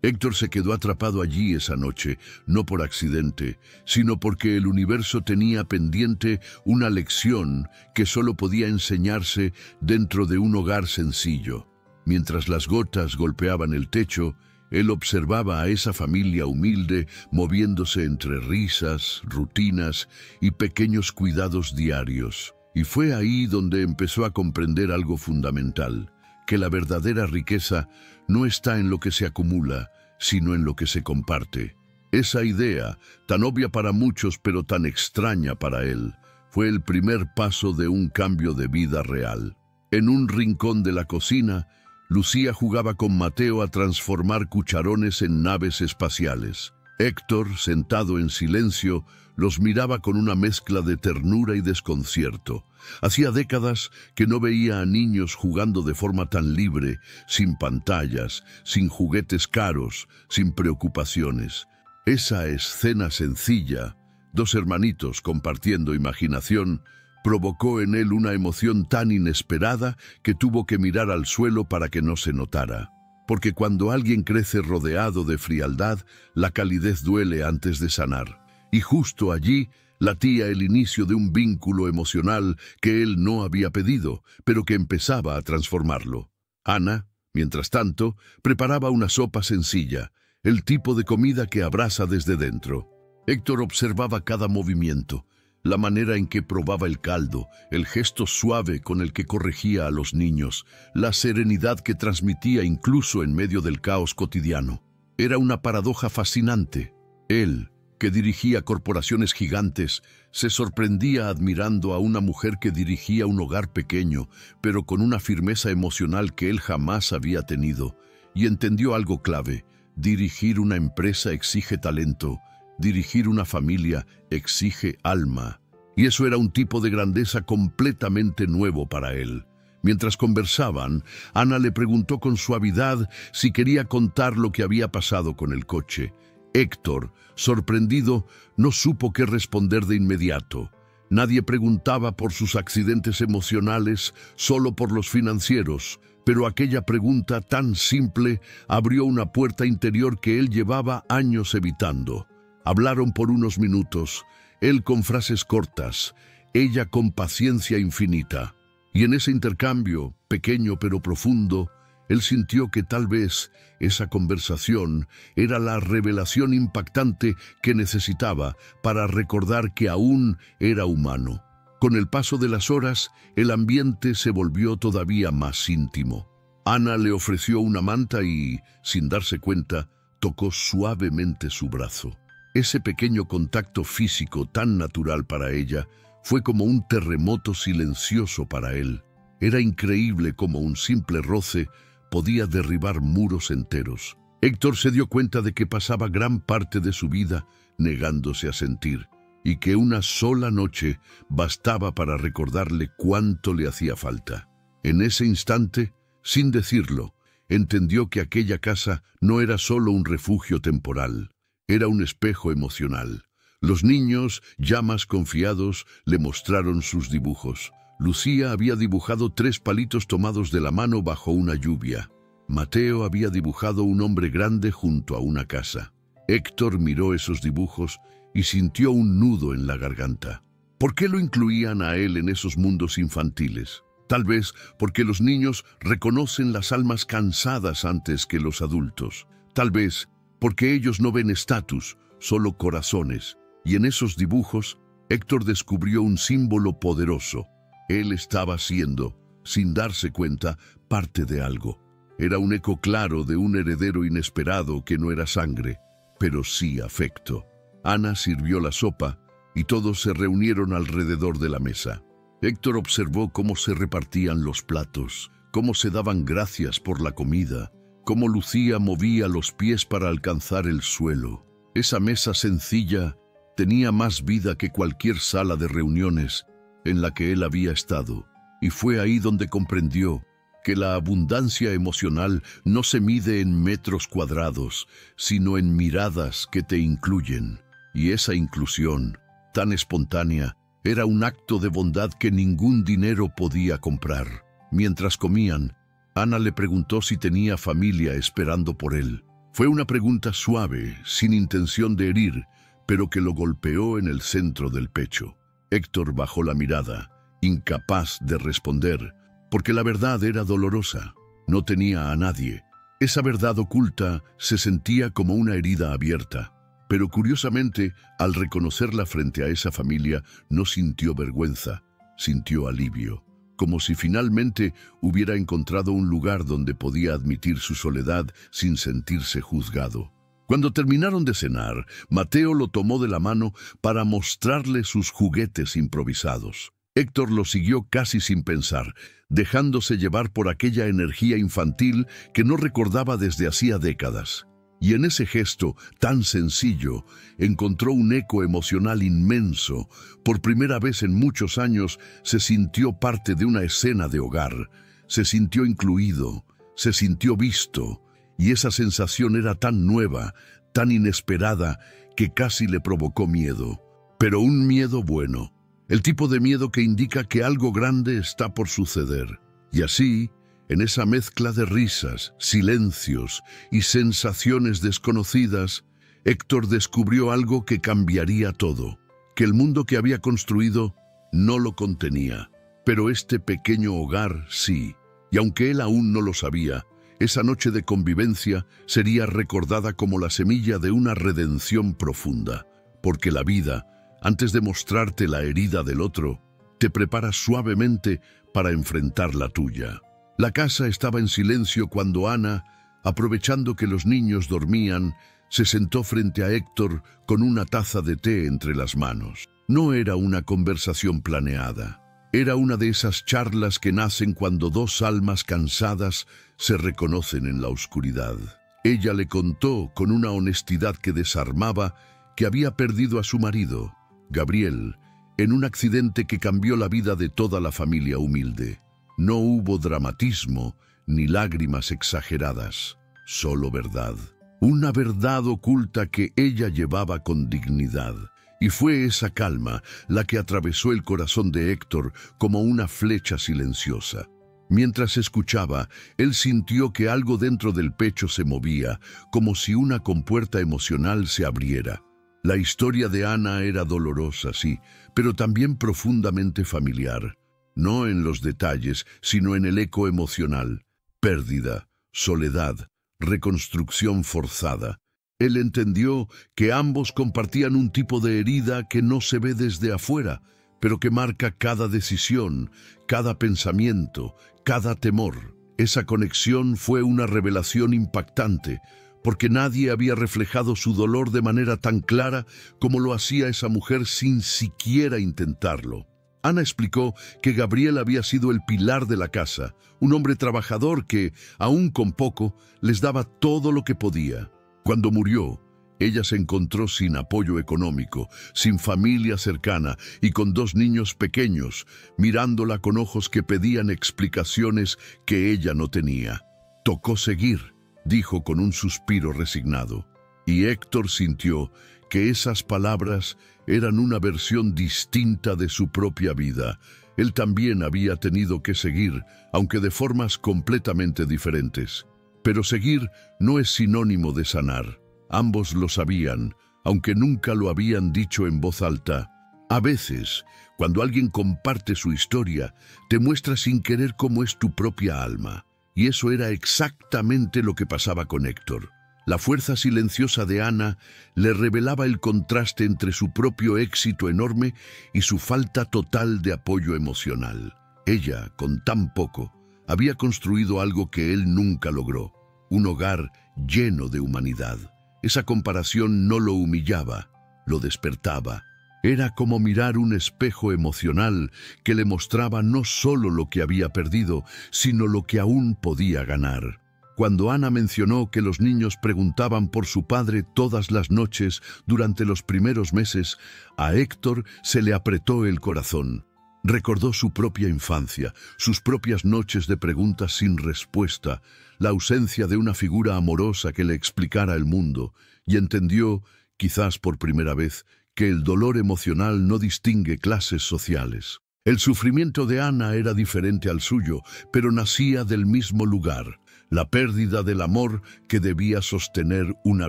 Speaker 1: Héctor se quedó atrapado allí esa noche, no por accidente, sino porque el universo tenía pendiente una lección que solo podía enseñarse dentro de un hogar sencillo. Mientras las gotas golpeaban el techo, él observaba a esa familia humilde moviéndose entre risas, rutinas y pequeños cuidados diarios. Y fue ahí donde empezó a comprender algo fundamental, que la verdadera riqueza no está en lo que se acumula, sino en lo que se comparte. Esa idea, tan obvia para muchos pero tan extraña para él, fue el primer paso de un cambio de vida real. En un rincón de la cocina, Lucía jugaba con Mateo a transformar cucharones en naves espaciales. Héctor, sentado en silencio, los miraba con una mezcla de ternura y desconcierto. Hacía décadas que no veía a niños jugando de forma tan libre, sin pantallas, sin juguetes caros, sin preocupaciones. Esa escena sencilla, dos hermanitos compartiendo imaginación, provocó en él una emoción tan inesperada que tuvo que mirar al suelo para que no se notara. Porque cuando alguien crece rodeado de frialdad, la calidez duele antes de sanar. Y justo allí latía el inicio de un vínculo emocional que él no había pedido, pero que empezaba a transformarlo. Ana, mientras tanto, preparaba una sopa sencilla, el tipo de comida que abraza desde dentro. Héctor observaba cada movimiento, la manera en que probaba el caldo, el gesto suave con el que corregía a los niños, la serenidad que transmitía incluso en medio del caos cotidiano. Era una paradoja fascinante. Él, que dirigía corporaciones gigantes, se sorprendía admirando a una mujer que dirigía un hogar pequeño, pero con una firmeza emocional que él jamás había tenido. Y entendió algo clave: dirigir una empresa exige talento, dirigir una familia exige alma. Y eso era un tipo de grandeza completamente nuevo para él. Mientras conversaban, Ana le preguntó con suavidad si quería contar lo que había pasado con el coche. Héctor, sorprendido, no supo qué responder de inmediato. Nadie preguntaba por sus accidentes emocionales, solo por los financieros, pero aquella pregunta tan simple abrió una puerta interior que él llevaba años evitando. Hablaron por unos minutos, él con frases cortas, ella con paciencia infinita. Y en ese intercambio, pequeño pero profundo, él sintió que tal vez esa conversación era la revelación impactante que necesitaba para recordar que aún era humano. Con el paso de las horas, el ambiente se volvió todavía más íntimo. Ana le ofreció una manta y, sin darse cuenta, tocó suavemente su brazo. Ese pequeño contacto físico tan natural para ella fue como un terremoto silencioso para él. Era increíble cómo un simple roce podía derribar muros enteros. Héctor se dio cuenta de que pasaba gran parte de su vida negándose a sentir, y que una sola noche bastaba para recordarle cuánto le hacía falta. En ese instante, sin decirlo, entendió que aquella casa no era solo un refugio temporal, era un espejo emocional. Los niños, ya más confiados, le mostraron sus dibujos. Lucía había dibujado 3 palitos tomados de la mano bajo una lluvia. Mateo había dibujado un hombre grande junto a una casa. Héctor miró esos dibujos y sintió un nudo en la garganta. ¿Por qué lo incluían a él en esos mundos infantiles? Tal vez porque los niños reconocen las almas cansadas antes que los adultos. Tal vez porque ellos no ven estatus, solo corazones. Y en esos dibujos, Héctor descubrió un símbolo poderoso. Él estaba siendo, sin darse cuenta, parte de algo. Era un eco claro de un heredero inesperado que no era sangre, pero sí afecto. Ana sirvió la sopa y todos se reunieron alrededor de la mesa. Héctor observó cómo se repartían los platos, cómo se daban gracias por la comida, cómo Lucía movía los pies para alcanzar el suelo. Esa mesa sencilla tenía más vida que cualquier sala de reuniones en la que él había estado, y fue ahí donde comprendió que la abundancia emocional no se mide en metros cuadrados, sino en miradas que te incluyen. Y esa inclusión, tan espontánea, era un acto de bondad que ningún dinero podía comprar. Mientras comían, Ana le preguntó si tenía familia esperando por él. Fue una pregunta suave, sin intención de herir, pero que lo golpeó en el centro del pecho. Héctor bajó la mirada, incapaz de responder, porque la verdad era dolorosa. No tenía a nadie. Esa verdad oculta se sentía como una herida abierta. Pero curiosamente, al reconocerla frente a esa familia, no sintió vergüenza, sintió alivio, como si finalmente hubiera encontrado un lugar donde podía admitir su soledad sin sentirse juzgado. Cuando terminaron de cenar, Mateo lo tomó de la mano para mostrarle sus juguetes improvisados. Héctor lo siguió casi sin pensar, dejándose llevar por aquella energía infantil que no recordaba desde hacía décadas. Y en ese gesto tan sencillo encontró un eco emocional inmenso. Por primera vez en muchos años se sintió parte de una escena de hogar. Se sintió incluido, se sintió visto, y esa sensación era tan nueva, tan inesperada, que casi le provocó miedo. Pero un miedo bueno, el tipo de miedo que indica que algo grande está por suceder. Y así, en esa mezcla de risas, silencios y sensaciones desconocidas, Héctor descubrió algo que cambiaría todo, que el mundo que había construido no lo contenía, pero este pequeño hogar sí, y aunque él aún no lo sabía, esa noche de convivencia sería recordada como la semilla de una redención profunda, porque la vida, antes de mostrarte la herida del otro, te prepara suavemente para enfrentar la tuya. La casa estaba en silencio cuando Ana, aprovechando que los niños dormían, se sentó frente a Héctor con una taza de té entre las manos. No era una conversación planeada. Era una de esas charlas que nacen cuando 2 almas cansadas se reconocen en la oscuridad. Ella le contó con una honestidad que desarmaba que había perdido a su marido, Gabriel, en un accidente que cambió la vida de toda la familia humilde. No hubo dramatismo ni lágrimas exageradas, solo verdad. Una verdad oculta que ella llevaba con dignidad. Y fue esa calma la que atravesó el corazón de Héctor como una flecha silenciosa. Mientras escuchaba, él sintió que algo dentro del pecho se movía, como si una compuerta emocional se abriera. La historia de Ana era dolorosa, sí, pero también profundamente familiar. No en los detalles, sino en el eco emocional. Pérdida, soledad, reconstrucción forzada. Él entendió que ambos compartían un tipo de herida que no se ve desde afuera, pero que marca cada decisión, cada pensamiento, cada temor. Esa conexión fue una revelación impactante, porque nadie había reflejado su dolor de manera tan clara como lo hacía esa mujer sin siquiera intentarlo. Ana explicó que Gabriel había sido el pilar de la casa, un hombre trabajador que, aún con poco, les daba todo lo que podía. Cuando murió, ella se encontró sin apoyo económico, sin familia cercana y con 2 niños pequeños, mirándola con ojos que pedían explicaciones que ella no tenía. «Tocó seguir», dijo con un suspiro resignado. Y Héctor sintió que esas palabras eran una versión distinta de su propia vida, Él también había tenido que seguir, aunque de formas completamente diferentes. Pero seguir no es sinónimo de sanar. Ambos lo sabían, aunque nunca lo habían dicho en voz alta. A veces, cuando alguien comparte su historia, te muestra sin querer cómo es tu propia alma. Y eso era exactamente lo que pasaba con Héctor. La fuerza silenciosa de Ana le revelaba el contraste entre su propio éxito enorme y su falta total de apoyo emocional. Ella, con tan poco, había construido algo que él nunca logró, un hogar lleno de humanidad. Esa comparación no lo humillaba, lo despertaba. Era como mirar un espejo emocional que le mostraba no solo lo que había perdido, sino lo que aún podía ganar. Cuando Ana mencionó que los niños preguntaban por su padre todas las noches durante los primeros meses, a Héctor se le apretó el corazón. Recordó su propia infancia, sus propias noches de preguntas sin respuesta, la ausencia de una figura amorosa que le explicara el mundo, y entendió, quizás por primera vez, que el dolor emocional no distingue clases sociales. El sufrimiento de Ana era diferente al suyo, pero nacía del mismo lugar. La pérdida del amor que debía sostener una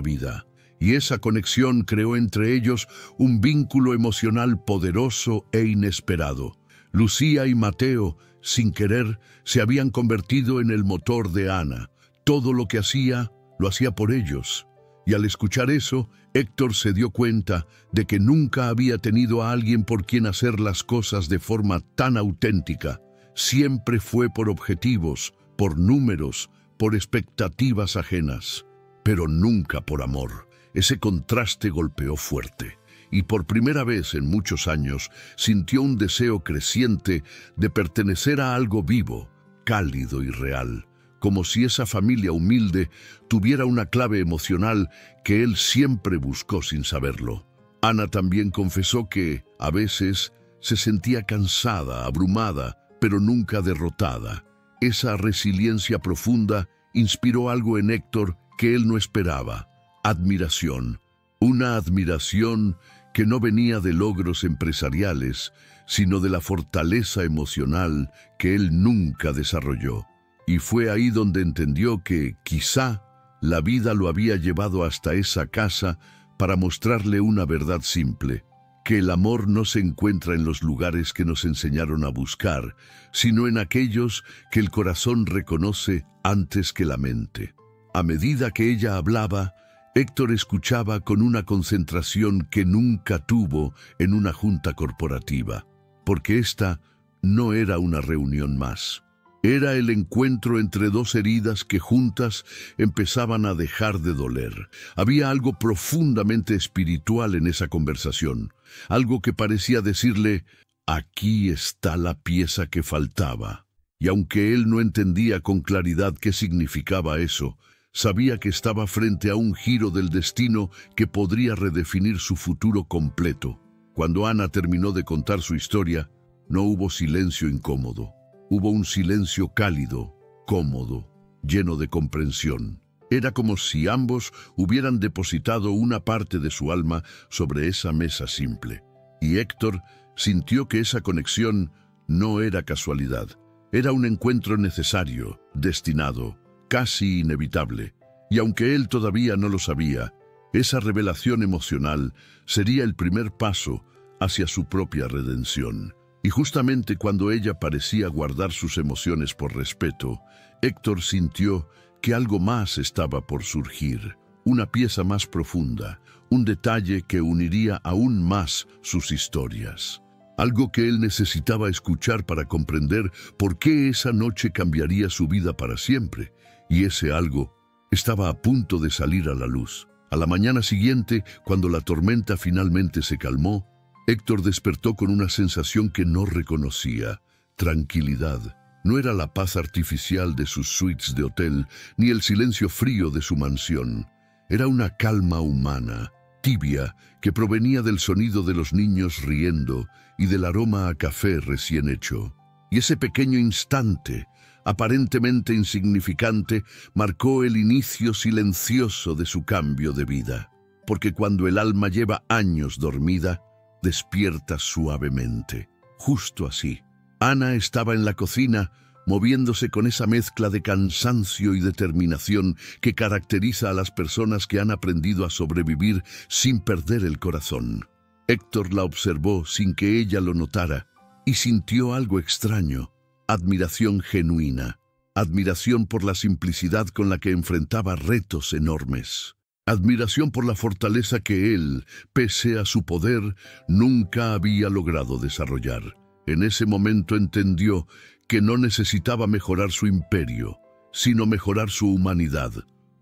Speaker 1: vida. Y esa conexión creó entre ellos un vínculo emocional poderoso e inesperado. Lucía y Mateo, sin querer, se habían convertido en el motor de Ana. Todo lo que hacía, lo hacía por ellos. Y al escuchar eso, Héctor se dio cuenta de que nunca había tenido a alguien por quien hacer las cosas de forma tan auténtica. Siempre fue por objetivos, por números, por expectativas ajenas, pero nunca por amor. Ese contraste golpeó fuerte, y por primera vez en muchos años sintió un deseo creciente de pertenecer a algo vivo, cálido y real, como si esa familia humilde tuviera una clave emocional que él siempre buscó sin saberlo. Ana también confesó que, a veces, se sentía cansada, abrumada, pero nunca derrotada. Esa resiliencia profunda inspiró algo en Héctor que él no esperaba: admiración. Una admiración que no venía de logros empresariales, sino de la fortaleza emocional que él nunca desarrolló. Y fue ahí donde entendió que, quizá, la vida lo había llevado hasta esa casa para mostrarle una verdad simple: que el amor no se encuentra en los lugares que nos enseñaron a buscar, sino en aquellos que el corazón reconoce antes que la mente. A medida que ella hablaba, Héctor escuchaba con una concentración que nunca tuvo en una junta corporativa, porque esta no era una reunión más. Era el encuentro entre dos heridas que juntas empezaban a dejar de doler. Había algo profundamente espiritual en esa conversación, algo que parecía decirle: aquí está la pieza que faltaba. Y aunque él no entendía con claridad qué significaba eso, sabía que estaba frente a un giro del destino que podría redefinir su futuro completo. Cuando Ana terminó de contar su historia, no hubo silencio incómodo. Hubo un silencio cálido, cómodo, lleno de comprensión. Era como si ambos hubieran depositado una parte de su alma sobre esa mesa simple. Y Héctor sintió que esa conexión no era casualidad. Era un encuentro necesario, destinado, casi inevitable. Y aunque él todavía no lo sabía, esa revelación emocional sería el primer paso hacia su propia redención. Y justamente cuando ella parecía guardar sus emociones por respeto, Héctor sintió que algo más estaba por surgir, una pieza más profunda, un detalle que uniría aún más sus historias. Algo que él necesitaba escuchar para comprender por qué esa noche cambiaría su vida para siempre. Y ese algo estaba a punto de salir a la luz. A la mañana siguiente, cuando la tormenta finalmente se calmó, Héctor despertó con una sensación que no reconocía: tranquilidad. No era la paz artificial de sus suites de hotel, ni el silencio frío de su mansión. Era una calma humana, tibia, que provenía del sonido de los niños riendo y del aroma a café recién hecho. Y ese pequeño instante, aparentemente insignificante, marcó el inicio silencioso de su cambio de vida. Porque cuando el alma lleva años dormida, despierta suavemente, justo así, Ana estaba en la cocina, moviéndose con esa mezcla de cansancio y determinación que caracteriza a las personas que han aprendido a sobrevivir sin perder el corazón. Héctor la observó sin que ella lo notara y sintió algo extraño, admiración genuina, admiración por la simplicidad con la que enfrentaba retos enormes, admiración por la fortaleza que él, pese a su poder, nunca había logrado desarrollar. En ese momento entendió que no necesitaba mejorar su imperio, sino mejorar su humanidad.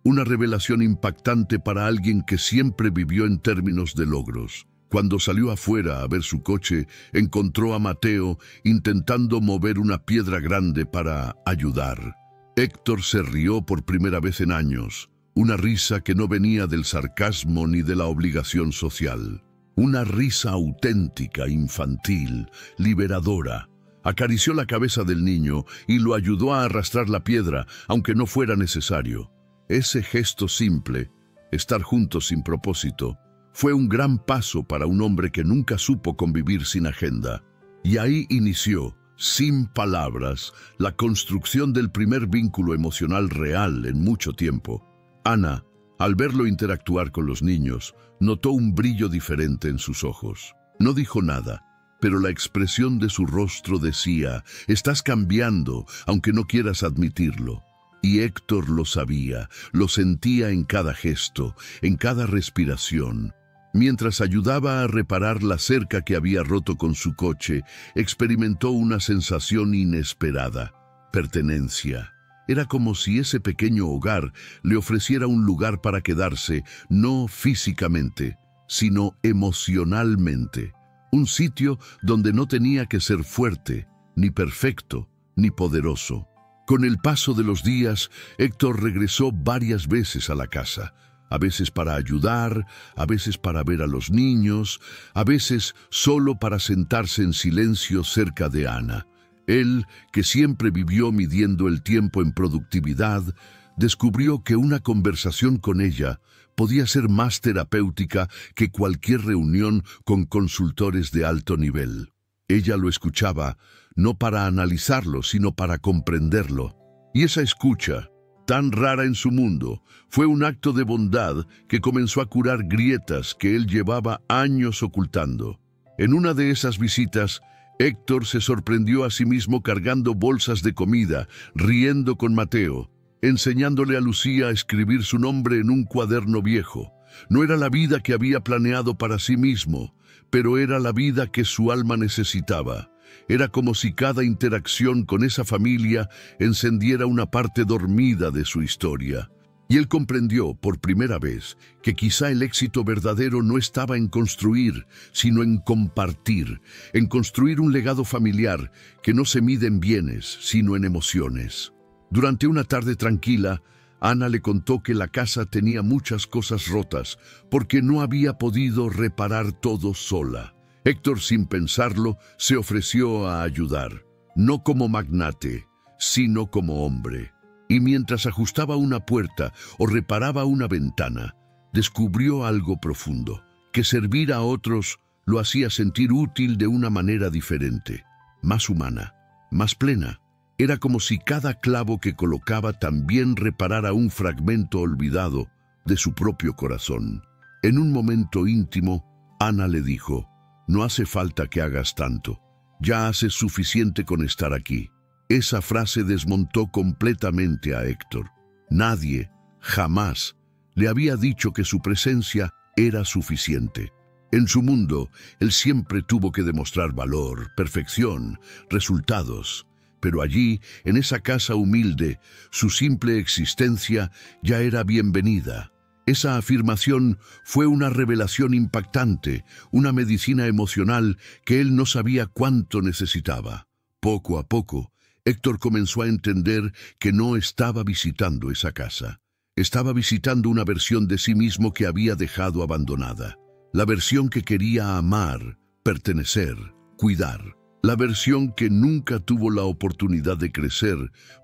Speaker 1: Una revelación impactante para alguien que siempre vivió en términos de logros. Cuando salió afuera a ver su coche, encontró a Mateo intentando mover una piedra grande para ayudar. Héctor se rió por primera vez en años, una risa que no venía del sarcasmo ni de la obligación social. Una risa auténtica, infantil, liberadora. Acarició la cabeza del niño y lo ayudó a arrastrar la piedra, aunque no fuera necesario. Ese gesto simple, estar juntos sin propósito, fue un gran paso para un hombre que nunca supo convivir sin agenda. Y ahí inició, sin palabras, la construcción del primer vínculo emocional real en mucho tiempo. Ana, al verlo interactuar con los niños, notó un brillo diferente en sus ojos. No dijo nada, pero la expresión de su rostro decía: «Estás cambiando, aunque no quieras admitirlo». Y Héctor lo sabía, lo sentía en cada gesto, en cada respiración. Mientras ayudaba a reparar la cerca que había roto con su coche, experimentó una sensación inesperada: pertenencia. Era como si ese pequeño hogar le ofreciera un lugar para quedarse, no físicamente, sino emocionalmente. Un sitio donde no tenía que ser fuerte, ni perfecto, ni poderoso. Con el paso de los días, Héctor regresó varias veces a la casa. A veces para ayudar, a veces para ver a los niños, a veces solo para sentarse en silencio cerca de Ana. Él, que siempre vivió midiendo el tiempo en productividad, descubrió que una conversación con ella podía ser más terapéutica que cualquier reunión con consultores de alto nivel. Ella lo escuchaba, no para analizarlo, sino para comprenderlo. Y esa escucha, tan rara en su mundo, fue un acto de bondad que comenzó a curar grietas que él llevaba años ocultando. En una de esas visitas, Héctor se sorprendió a sí mismo cargando bolsas de comida, riendo con Mateo, enseñándole a Lucía a escribir su nombre en un cuaderno viejo. No era la vida que había planeado para sí mismo, pero era la vida que su alma necesitaba. Era como si cada interacción con esa familia encendiera una parte dormida de su historia. Y él comprendió por primera vez que quizá el éxito verdadero no estaba en construir, sino en compartir, en construir un legado familiar que no se mide en bienes, sino en emociones. Durante una tarde tranquila, Ana le contó que la casa tenía muchas cosas rotas porque no había podido reparar todo sola. Héctor, sin pensarlo, se ofreció a ayudar, no como magnate, sino como hombre. Y mientras ajustaba una puerta o reparaba una ventana, descubrió algo profundo, que servir a otros lo hacía sentir útil de una manera diferente, más humana, más plena. Era como si cada clavo que colocaba también reparara un fragmento olvidado de su propio corazón. En un momento íntimo, Ana le dijo: «No hace falta que hagas tanto, ya haces suficiente con estar aquí». Esa frase desmontó completamente a Héctor. Nadie, jamás, le había dicho que su presencia era suficiente. En su mundo, él siempre tuvo que demostrar valor, perfección, resultados. Pero allí, en esa casa humilde, su simple existencia ya era bienvenida. Esa afirmación fue una revelación impactante, una medicina emocional que él no sabía cuánto necesitaba. Poco a poco, Héctor comenzó a entender que no estaba visitando esa casa. Estaba visitando una versión de sí mismo que había dejado abandonada. La versión que quería amar, pertenecer, cuidar. La versión que nunca tuvo la oportunidad de crecer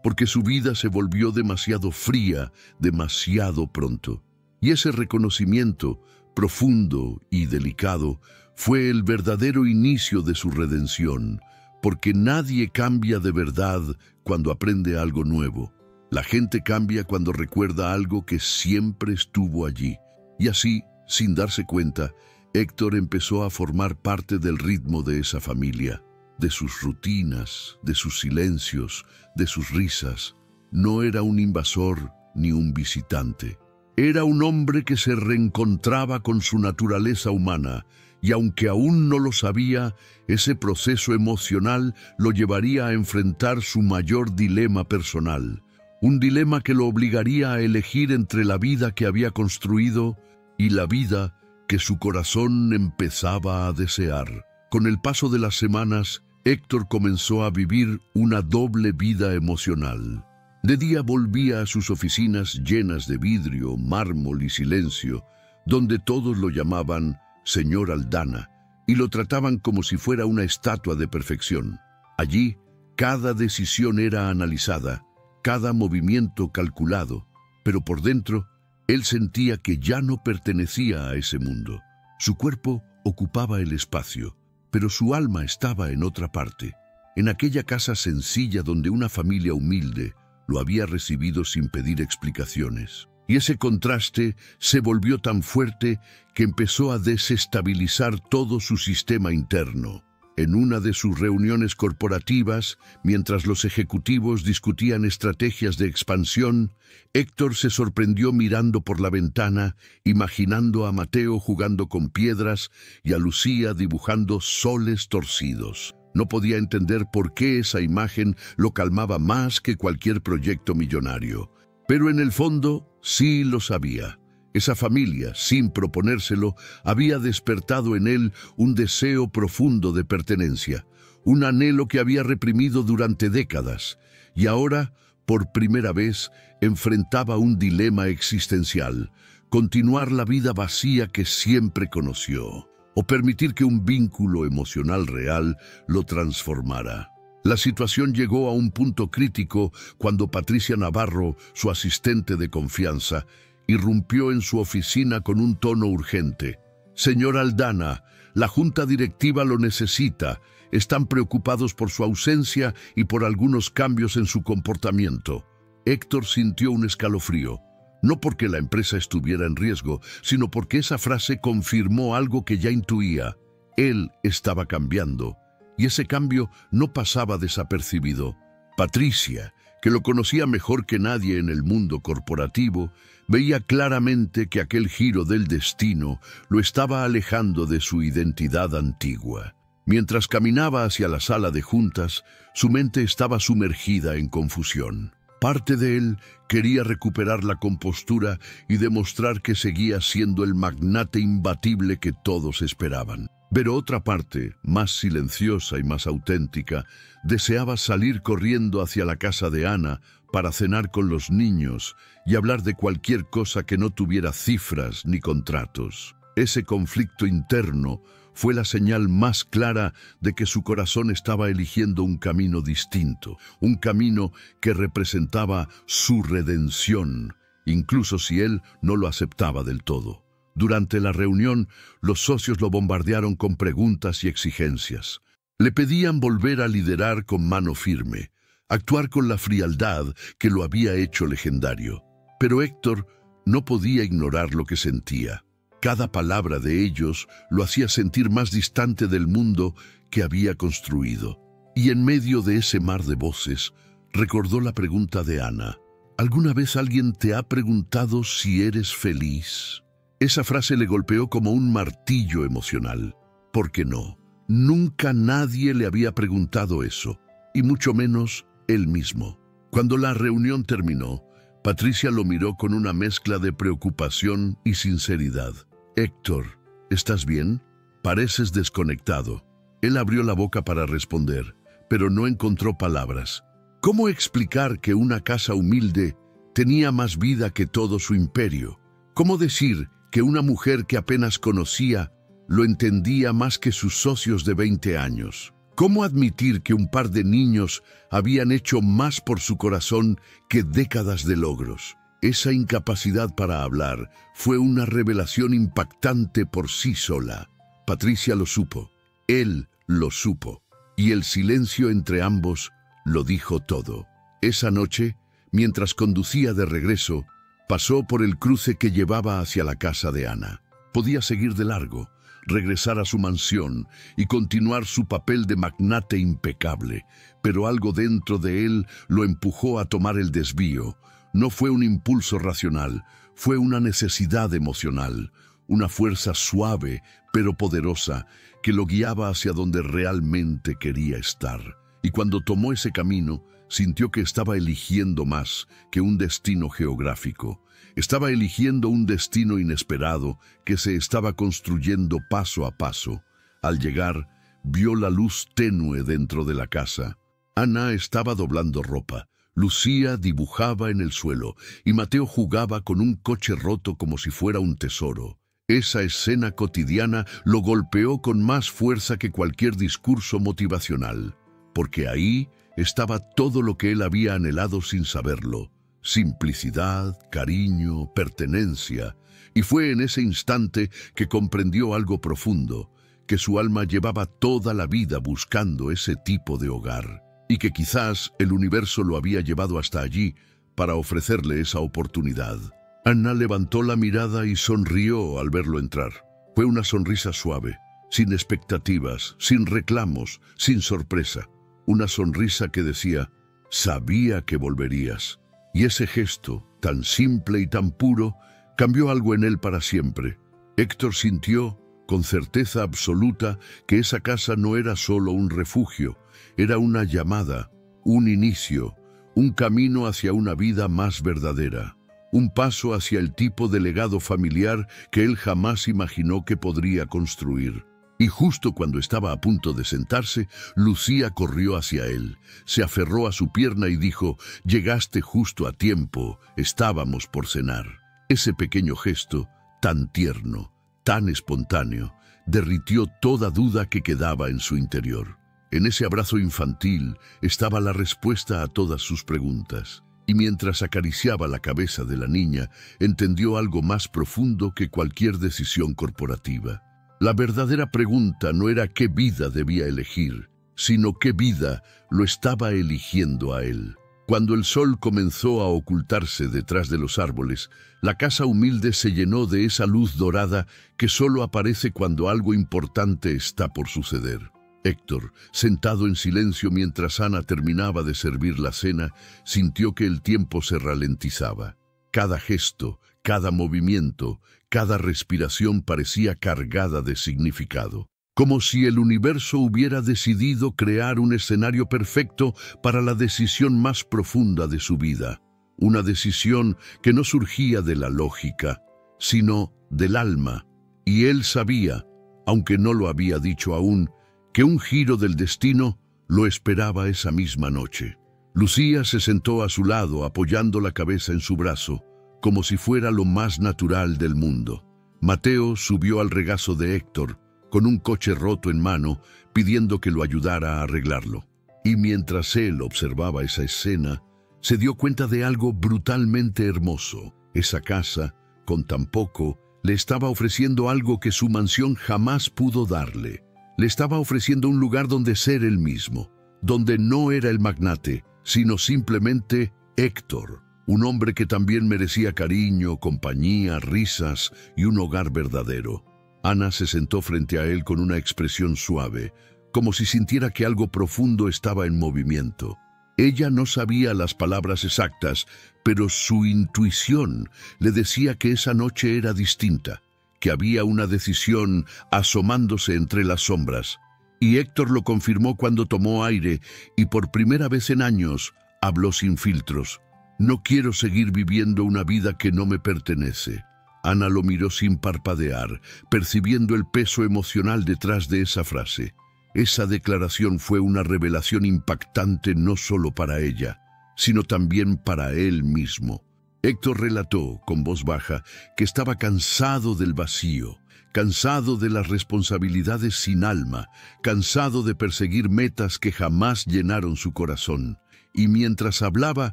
Speaker 1: porque su vida se volvió demasiado fría, demasiado pronto. Y ese reconocimiento, profundo y delicado, fue el verdadero inicio de su redención, porque nadie cambia de verdad cuando aprende algo nuevo. La gente cambia cuando recuerda algo que siempre estuvo allí. Y así, sin darse cuenta, Héctor empezó a formar parte del ritmo de esa familia, de sus rutinas, de sus silencios, de sus risas. No era un invasor ni un visitante. Era un hombre que se reencontraba con su naturaleza humana, y aunque aún no lo sabía, ese proceso emocional lo llevaría a enfrentar su mayor dilema personal. Un dilema que lo obligaría a elegir entre la vida que había construido y la vida que su corazón empezaba a desear. Con el paso de las semanas, Héctor comenzó a vivir una doble vida emocional. De día volvía a sus oficinas llenas de vidrio, mármol y silencio, donde todos lo llamaban Señor Aldana y lo trataban como si fuera una estatua de perfección. Allí, cada decisión era analizada, cada movimiento calculado, pero por dentro, él sentía que ya no pertenecía a ese mundo. Su cuerpo ocupaba el espacio, pero su alma estaba en otra parte, en aquella casa sencilla donde una familia humilde lo había recibido sin pedir explicaciones. Y ese contraste se volvió tan fuerte que empezó a desestabilizar todo su sistema interno. En una de sus reuniones corporativas, mientras los ejecutivos discutían estrategias de expansión, Héctor se sorprendió mirando por la ventana, imaginando a Mateo jugando con piedras y a Lucía dibujando soles torcidos. No podía entender por qué esa imagen lo calmaba más que cualquier proyecto millonario. Pero en el fondo, sí lo sabía. Esa familia, sin proponérselo, había despertado en él un deseo profundo de pertenencia, un anhelo que había reprimido durante décadas, y ahora, por primera vez, enfrentaba un dilema existencial: continuar la vida vacía que siempre conoció, o permitir que un vínculo emocional real lo transformara. La situación llegó a un punto crítico cuando Patricia Navarro, su asistente de confianza, irrumpió en su oficina con un tono urgente. «Señor Aldana, la junta directiva lo necesita. Están preocupados por su ausencia y por algunos cambios en su comportamiento». Héctor sintió un escalofrío, no porque la empresa estuviera en riesgo, sino porque esa frase confirmó algo que ya intuía. Él estaba cambiando, y ese cambio no pasaba desapercibido. Patricia, que lo conocía mejor que nadie en el mundo corporativo, veía claramente que aquel giro del destino lo estaba alejando de su identidad antigua. Mientras caminaba hacia la sala de juntas, su mente estaba sumergida en confusión. Parte de él quería recuperar la compostura y demostrar que seguía siendo el magnate imbatible que todos esperaban. Pero otra parte, más silenciosa y más auténtica, deseaba salir corriendo hacia la casa de Ana para cenar con los niños y hablar de cualquier cosa que no tuviera cifras ni contratos. Ese conflicto interno fue la señal más clara de que su corazón estaba eligiendo un camino distinto, un camino que representaba su redención, incluso si él no lo aceptaba del todo. Durante la reunión, los socios lo bombardearon con preguntas y exigencias. Le pedían volver a liderar con mano firme, actuar con la frialdad que lo había hecho legendario. Pero Héctor no podía ignorar lo que sentía. Cada palabra de ellos lo hacía sentir más distante del mundo que había construido. Y en medio de ese mar de voces, recordó la pregunta de Ana. ¿Alguna vez alguien te ha preguntado si eres feliz? Esa frase le golpeó como un martillo emocional. ¿Por qué no? Nunca nadie le había preguntado eso, y mucho menos él mismo. Cuando la reunión terminó, Patricia lo miró con una mezcla de preocupación y sinceridad. «Héctor, ¿estás bien? Pareces desconectado». Él abrió la boca para responder, pero no encontró palabras. ¿Cómo explicar que una casa humilde tenía más vida que todo su imperio? ¿Cómo decir que una mujer que apenas conocía lo entendía más que sus socios de 20 años? ¿Cómo admitir que un par de niños habían hecho más por su corazón que décadas de logros? Esa incapacidad para hablar fue una revelación impactante por sí sola. Patricia lo supo. Él lo supo. y el silencio entre ambos lo dijo todo. Esa noche, mientras conducía de regreso, pasó por el cruce que llevaba hacia la casa de Ana. Podía seguir de largo, regresar a su mansión y continuar su papel de magnate impecable, pero algo dentro de él lo empujó a tomar el desvío. No fue un impulso racional, fue una necesidad emocional, una fuerza suave pero poderosa que lo guiaba hacia donde realmente quería estar. Y cuando tomó ese camino, sintió que estaba eligiendo más que un destino geográfico. Estaba eligiendo un destino inesperado que se estaba construyendo paso a paso. Al llegar, vio la luz tenue dentro de la casa. Ana estaba doblando ropa. Lucía dibujaba en el suelo y Mateo jugaba con un coche roto como si fuera un tesoro. Esa escena cotidiana lo golpeó con más fuerza que cualquier discurso motivacional, porque ahí estaba todo lo que él había anhelado sin saberlo: simplicidad, cariño, pertenencia. Y fue en ese instante que comprendió algo profundo, que su alma llevaba toda la vida buscando ese tipo de hogar, y que quizás el universo lo había llevado hasta allí para ofrecerle esa oportunidad. Ana levantó la mirada y sonrió al verlo entrar. Fue una sonrisa suave, sin expectativas, sin reclamos, sin sorpresa. Una sonrisa que decía: sabía que volverías. Y ese gesto, tan simple y tan puro, cambió algo en él para siempre. Héctor sintió, con certeza absoluta, que esa casa no era solo un refugio, era una llamada, un inicio, un camino hacia una vida más verdadera, un paso hacia el tipo de legado familiar que él jamás imaginó que podría construir. Y justo cuando estaba a punto de sentarse, Lucía corrió hacia él, se aferró a su pierna y dijo: «Llegaste justo a tiempo, estábamos por cenar». Ese pequeño gesto, tan tierno, tan espontáneo, derritió toda duda que quedaba en su interior. En ese abrazo infantil estaba la respuesta a todas sus preguntas. Y mientras acariciaba la cabeza de la niña, entendió algo más profundo que cualquier decisión corporativa. La verdadera pregunta no era qué vida debía elegir, sino qué vida lo estaba eligiendo a él. Cuando el sol comenzó a ocultarse detrás de los árboles, la casa humilde se llenó de esa luz dorada que solo aparece cuando algo importante está por suceder. Héctor, sentado en silencio mientras Ana terminaba de servir la cena, sintió que el tiempo se ralentizaba. Cada gesto, cada movimiento, cada respiración parecía cargada de significado, como si el universo hubiera decidido crear un escenario perfecto para la decisión más profunda de su vida. Una decisión que no surgía de la lógica, sino del alma. Y él sabía, aunque no lo había dicho aún, que un giro del destino lo esperaba esa misma noche. Lucía se sentó a su lado apoyando la cabeza en su brazo, como si fuera lo más natural del mundo. Mateo subió al regazo de Héctor, con un coche roto en mano, pidiendo que lo ayudara a arreglarlo. Y mientras él observaba esa escena, se dio cuenta de algo brutalmente hermoso. Esa casa, con tan poco, le estaba ofreciendo algo que su mansión jamás pudo darle. Le estaba ofreciendo un lugar donde ser él mismo, donde no era el magnate, sino simplemente Héctor, un hombre que también merecía cariño, compañía, risas y un hogar verdadero. Ana se sentó frente a él con una expresión suave, como si sintiera que algo profundo estaba en movimiento. Ella no sabía las palabras exactas, pero su intuición le decía que esa noche era distinta, que había una decisión asomándose entre las sombras. Y Héctor lo confirmó cuando tomó aire y por primera vez en años habló sin filtros. «No quiero seguir viviendo una vida que no me pertenece». Ana lo miró sin parpadear, percibiendo el peso emocional detrás de esa frase. Esa declaración fue una revelación impactante no solo para ella, sino también para él mismo. Héctor relató, con voz baja, que estaba cansado del vacío, cansado de las responsabilidades sin alma, cansado de perseguir metas que jamás llenaron su corazón. Y mientras hablaba,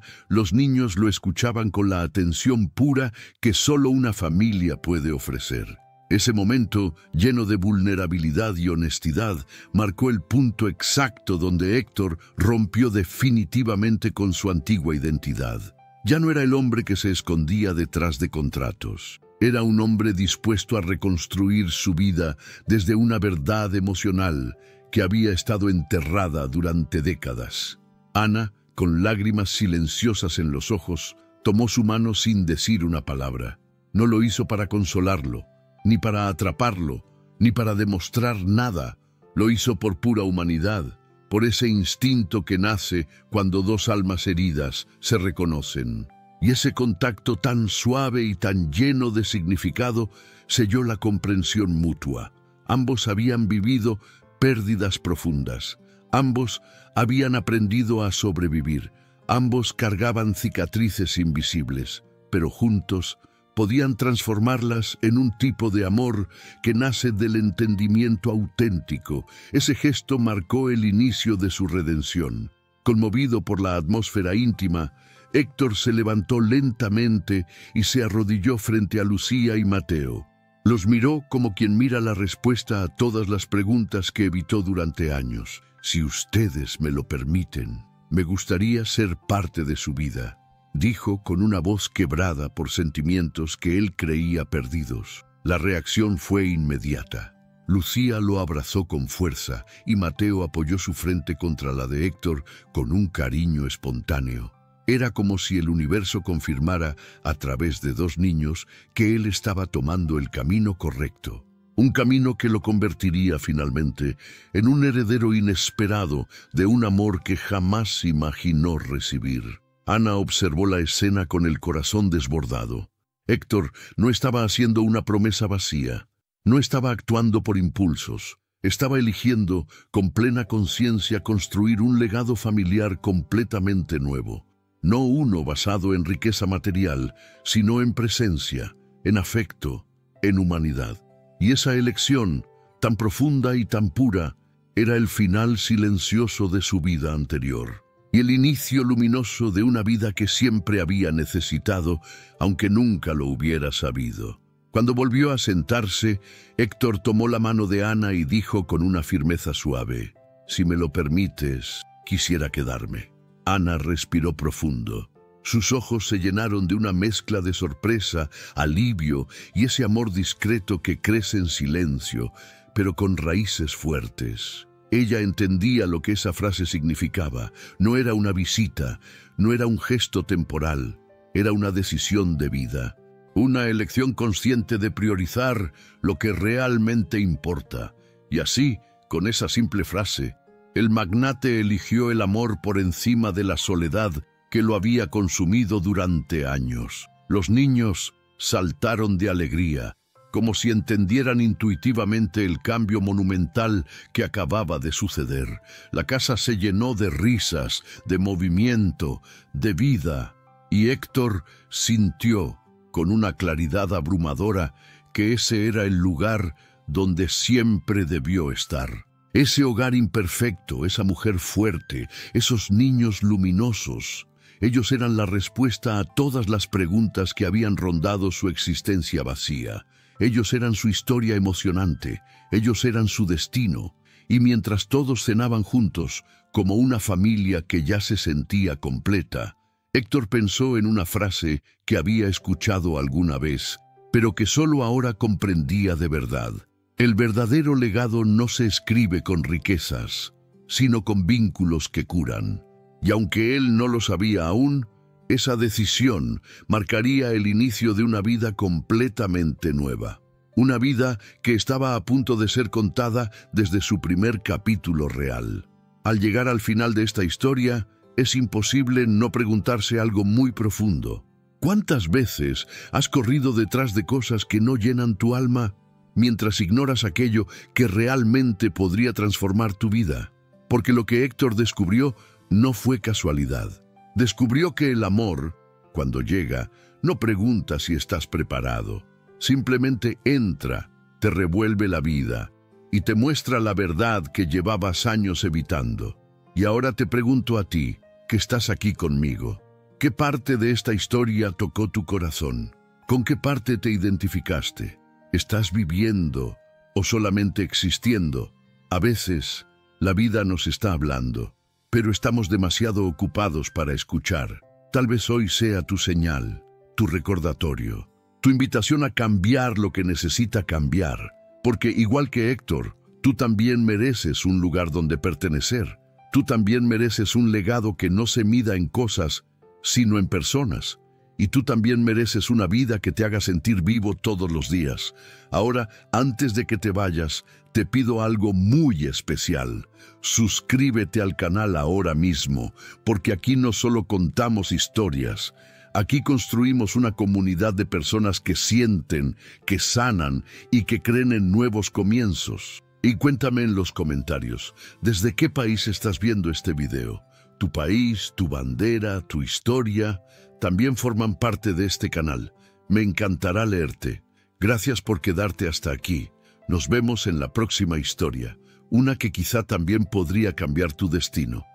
Speaker 1: los niños lo escuchaban con la atención pura que solo una familia puede ofrecer. Ese momento, lleno de vulnerabilidad y honestidad, marcó el punto exacto donde Héctor rompió definitivamente con su antigua identidad. Ya no era el hombre que se escondía detrás de contratos. Era un hombre dispuesto a reconstruir su vida desde una verdad emocional que había estado enterrada durante décadas. Ana, con lágrimas silenciosas en los ojos, tomó su mano sin decir una palabra. No lo hizo para consolarlo, ni para atraparlo, ni para demostrar nada. Lo hizo por pura humanidad, por ese instinto que nace cuando dos almas heridas se reconocen. Y ese contacto tan suave y tan lleno de significado selló la comprensión mutua. Ambos habían vivido pérdidas profundas. Ambos habían aprendido a sobrevivir. Ambos cargaban cicatrices invisibles, pero juntos podían transformarlas en un tipo de amor que nace del entendimiento auténtico. Ese gesto marcó el inicio de su redención. Conmovido por la atmósfera íntima, Héctor se levantó lentamente y se arrodilló frente a Lucía y Mateo. Los miró como quien mira la respuesta a todas las preguntas que evitó durante años. «Si ustedes me lo permiten, me gustaría ser parte de su vida», dijo con una voz quebrada por sentimientos que él creía perdidos. La reacción fue inmediata. Lucía lo abrazó con fuerza y Mateo apoyó su frente contra la de Héctor con un cariño espontáneo. Era como si el universo confirmara, a través de dos niños, que él estaba tomando el camino correcto. Un camino que lo convertiría finalmente en un heredero inesperado de un amor que jamás imaginó recibir. Ana observó la escena con el corazón desbordado. Héctor no estaba haciendo una promesa vacía. No estaba actuando por impulsos. Estaba eligiendo, con plena conciencia, construir un legado familiar completamente nuevo. No uno basado en riqueza material, sino en presencia, en afecto, en humanidad. Y esa elección, tan profunda y tan pura, era el final silencioso de su vida anterior. Y el inicio luminoso de una vida que siempre había necesitado, aunque nunca lo hubiera sabido. Cuando volvió a sentarse, Héctor tomó la mano de Ana y dijo con una firmeza suave: «Si me lo permites, quisiera quedarme». Ana respiró profundo. Sus ojos se llenaron de una mezcla de sorpresa, alivio y ese amor discreto que crece en silencio, pero con raíces fuertes. Ella entendía lo que esa frase significaba. No era una visita, no era un gesto temporal, era una decisión de vida. Una elección consciente de priorizar lo que realmente importa. Y así, con esa simple frase, el magnate eligió el amor por encima de la soledad que lo había consumido durante años. Los niños saltaron de alegría, como si entendieran intuitivamente el cambio monumental que acababa de suceder. La casa se llenó de risas, de movimiento, de vida, y Héctor sintió, con una claridad abrumadora, que ese era el lugar donde siempre debió estar. Ese hogar imperfecto, esa mujer fuerte, esos niños luminosos, ellos eran la respuesta a todas las preguntas que habían rondado su existencia vacía. Ellos eran su historia emocionante, ellos eran su destino, y mientras todos cenaban juntos, como una familia que ya se sentía completa, Héctor pensó en una frase que había escuchado alguna vez, pero que solo ahora comprendía de verdad. El verdadero legado no se escribe con riquezas, sino con vínculos que curan. Y aunque él no lo sabía aún, esa decisión marcaría el inicio de una vida completamente nueva. Una vida que estaba a punto de ser contada desde su primer capítulo real. Al llegar al final de esta historia, es imposible no preguntarse algo muy profundo. ¿Cuántas veces has corrido detrás de cosas que no llenan tu alma, mientras ignoras aquello que realmente podría transformar tu vida? Porque lo que Héctor descubrió no fue casualidad. Descubrió que el amor, cuando llega, no pregunta si estás preparado. Simplemente entra, te revuelve la vida y te muestra la verdad que llevabas años evitando. Y ahora te pregunto a ti, que estás aquí conmigo, ¿qué parte de esta historia tocó tu corazón? ¿Con qué parte te identificaste? ¿Estás viviendo o solamente existiendo? A veces, la vida nos está hablando, pero estamos demasiado ocupados para escuchar. Tal vez hoy sea tu señal, tu recordatorio, tu invitación a cambiar lo que necesita cambiar, porque igual que Héctor, tú también mereces un lugar donde pertenecer. Tú también mereces un legado que no se mida en cosas, sino en personas. Y tú también mereces una vida que te haga sentir vivo todos los días. Ahora, antes de que te vayas, te pido algo muy especial. Suscríbete al canal ahora mismo, porque aquí no solo contamos historias, aquí construimos una comunidad de personas que sienten, que sanan y que creen en nuevos comienzos. Y cuéntame en los comentarios, ¿desde qué país estás viendo este video? Tu país, tu bandera, tu historia, también forman parte de este canal. Me encantará leerte. Gracias por quedarte hasta aquí. Nos vemos en la próxima historia, una que quizá también podría cambiar tu destino.